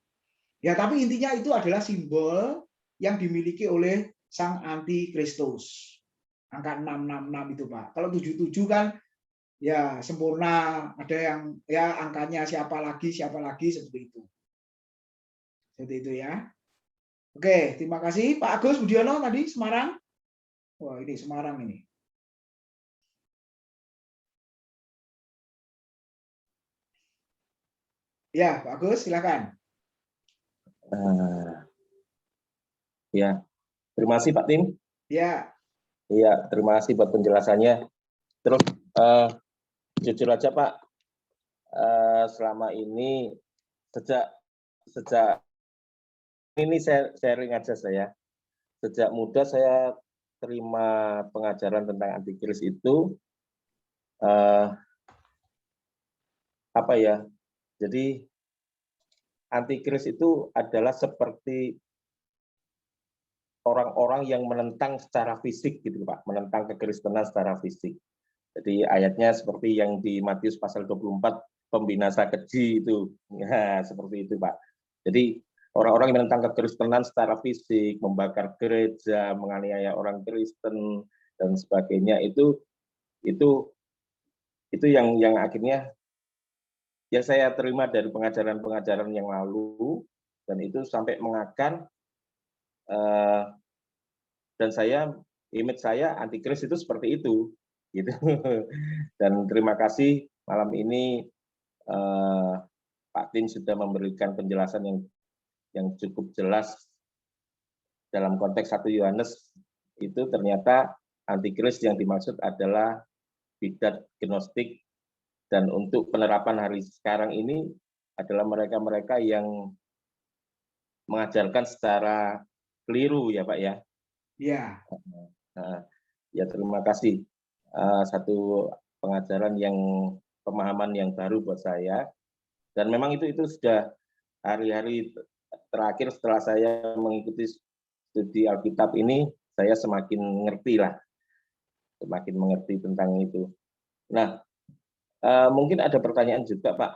Ya, tapi intinya itu adalah simbol yang dimiliki oleh sang antikristus. Angka 666 itu, Pak. Kalau 77 kan ya sempurna, ada yang ya angkanya siapa lagi seperti itu. Seperti itu ya. Oke, terima kasih Pak Agus Budiono tadi Semarang. Wah, ini Semarang ini. Ya, Pak Agus, silakan. Ya, terima kasih Pak Tim. Ya. Iya, terima kasih buat penjelasannya. Terus jujur aja Pak, selama ini sejak ini saya sharing aja saya. Sejak muda saya terima pengajaran tentang antikris itu apa ya? Jadi antikris itu adalah seperti orang-orang yang menentang secara fisik gitu Pak, menentang kekristenan secara fisik. Jadi ayatnya seperti yang di Matius pasal 24, pembinasa keji itu. Ya, seperti itu Pak. Jadi orang-orang yang menentang kekristenan secara fisik, membakar gereja, menganiaya orang Kristen dan sebagainya itu yang akhirnya yang saya terima dari pengajaran-pengajaran yang lalu, dan itu sampai mengakar. Dan image saya antikris itu seperti itu, gitu. Dan terima kasih malam ini Pak Tim sudah memberikan penjelasan yang yang cukup jelas dalam konteks 1 Yohanes itu ternyata antikris yang dimaksud adalah bidat gnostik, dan untuk penerapan hari sekarang ini adalah mereka-mereka yang mengajarkan secara keliru ya Pak ya. Ya. Ya terima kasih. Satu pengajaran yang pemahaman yang baru buat saya, dan memang itu sudah hari-hari terakhir setelah saya mengikuti studi Alkitab ini, saya semakin semakin mengerti tentang itu. Nah, mungkin ada pertanyaan juga Pak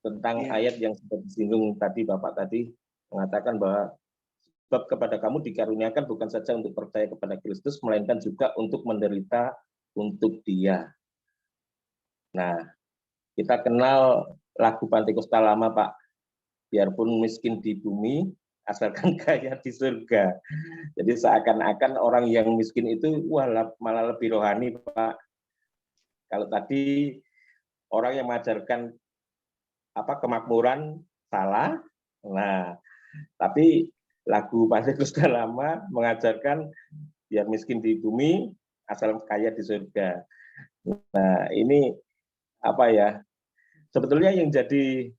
tentang ayat yang sudah disinggung tadi Bapak tadi mengatakan bahwa sebab kepada kamu dikaruniakan bukan saja untuk percaya kepada Kristus, melainkan juga untuk menderita untuk Dia. Nah, kita kenal lagu Pantekosta lama Pak, biarpun miskin di bumi, asalkan kaya di surga. Jadi seakan-akan orang yang miskin itu malah lebih rohani Pak. Kalau tadi orang yang mengajarkan kemakmuran salah, nah tapi lagu Pantekosta lama mengajarkan biar miskin di bumi, asal kaya di surga. Nah ini sebetulnya yang jadi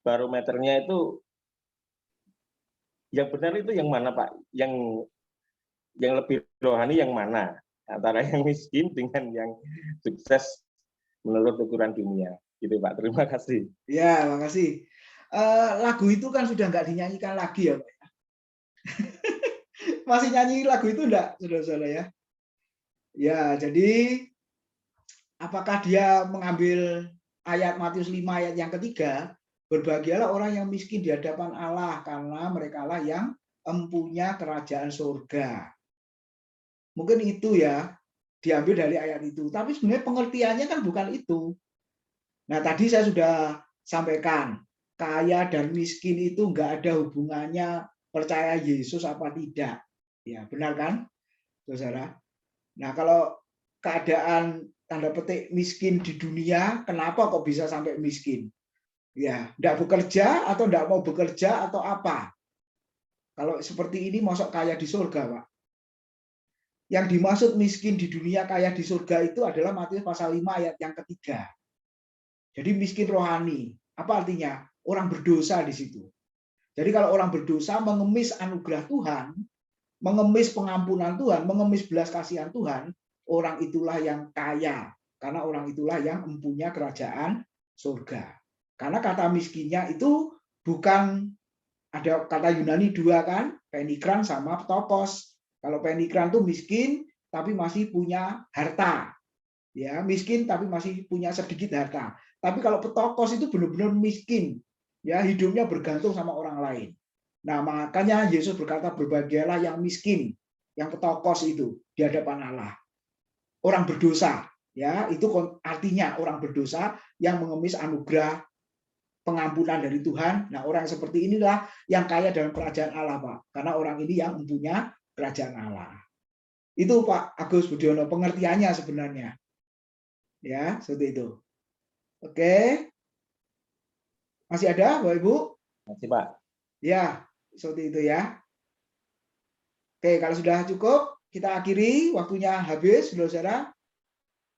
barometernya itu yang benar itu yang mana Pak? Yang lebih rohani yang mana? Antara yang miskin dengan yang sukses menurut ukuran dunia. Gitu Pak, terima kasih. Ya, makasih. Lagu itu kan sudah nggak dinyanyikan lagi ya Pak. Masih nyanyi lagu itu enggak, saudara-saudara ya? Ya, jadi apakah dia mengambil ayat Matius 5 ayat yang ketiga, berbahagialah orang yang miskin di hadapan Allah, karena merekalah yang empunya kerajaan surga. Mungkin itu ya, diambil dari ayat itu. Tapi sebenarnya pengertiannya kan bukan itu. Nah, tadi saya sudah sampaikan, kaya dan miskin itu enggak ada hubungannya percaya Yesus apa tidak. Ya, benar kan, saudara? Nah, kalau keadaan tanda petik miskin di dunia, kenapa kok bisa sampai miskin? Ya, enggak bekerja atau enggak mau bekerja atau apa? Kalau seperti ini masuk kaya di surga, Pak. Yang dimaksud miskin di dunia, kaya di surga itu adalah Matius pasal 5 ayat yang ketiga. Jadi miskin rohani. Apa artinya? Orang berdosa di situ. Jadi kalau orang berdosa mengemis anugerah Tuhan, mengemis pengampunan Tuhan, mengemis belas kasihan Tuhan, orang itulah yang kaya. Karena orang itulah yang mempunyai kerajaan surga. Karena kata miskinnya itu bukan, ada kata Yunani dua kan, penikran sama ptokos. Kalau penikran itu miskin tapi masih punya harta. Ya, miskin tapi masih punya sedikit harta. Tapi kalau ptokos itu benar-benar miskin. Ya, hidupnya bergantung sama orang lain. Nah, makanya Yesus berkata berbahagialah yang miskin, yang ptokos itu di hadapan Allah. Orang berdosa, ya, itu artinya orang berdosa yang mengemis anugerah pengampunan dari Tuhan. Nah, orang seperti inilah yang kaya dalam kerajaan Allah, Pak. Karena orang ini yang mempunyai kerajaan Allah. Itu Pak Agus Budiono pengertiannya sebenarnya. Ya, seperti itu. Oke. Masih ada, Bapak Ibu? Masih, Pak. Ya, seperti itu ya. Oke, kalau sudah cukup, kita akhiri. Waktunya habis, saudara-saudara.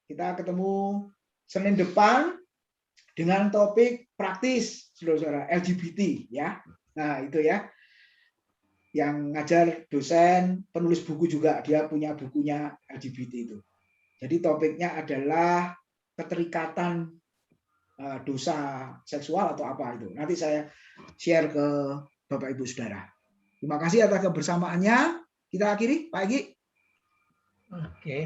Kita ketemu Senin depan dengan topik praktis, saudara-saudara, LGBT ya. Nah, itu ya. Yang ngajar dosen, penulis buku juga, dia punya bukunya LGBT itu. Jadi topiknya adalah keterikatan dosa seksual atau apa itu. Nanti saya share ke Bapak Ibu Saudara. Terima kasih atas kebersamaannya. Kita akhiri, Pak Egi. Oke.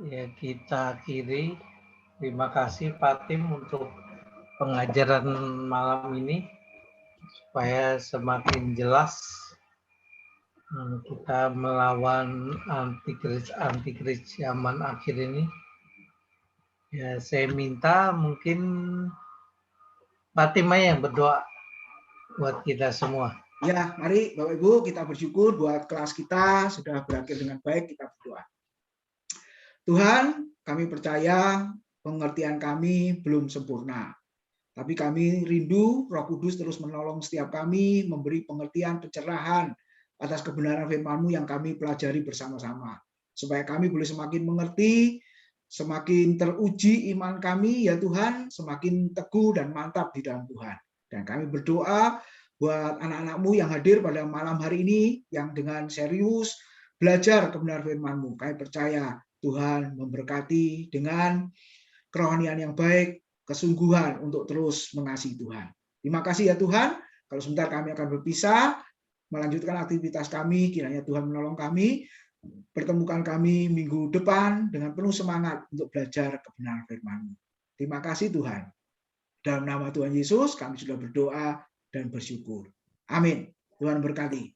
Ya, kita akhiri. Terima kasih Pak Tim untuk pengajaran malam ini supaya semakin jelas kita melawan antikris zaman akhir ini. Ya, saya minta mungkin Pak Tim yang berdoa buat kita semua. Ya, mari Bapak Ibu kita bersyukur buat kelas kita sudah berakhir dengan baik, kita berdoa. Tuhan, kami percaya pengertian kami belum sempurna. Tapi kami rindu Roh Kudus terus menolong setiap kami, memberi pengertian, pencerahan atas kebenaran firman-Mu yang kami pelajari bersama-sama. Supaya kami boleh semakin mengerti, semakin teruji iman kami, ya Tuhan, semakin teguh dan mantap di dalam Tuhan. Dan kami berdoa buat anak-anak-Mu yang hadir pada malam hari ini, yang dengan serius belajar kebenaran firman-Mu. Kami percaya Tuhan memberkati dengan kerohanian yang baik, kesungguhan untuk terus mengasihi Tuhan. Terima kasih ya Tuhan. Kalau sebentar kami akan berpisah, melanjutkan aktivitas kami, kiranya Tuhan menolong kami, pertemukan kami minggu depan dengan penuh semangat untuk belajar kebenaran firman-Mu. Terima kasih Tuhan. Dalam nama Tuhan Yesus, kami sudah berdoa dan bersyukur. Amin. Tuhan berkati.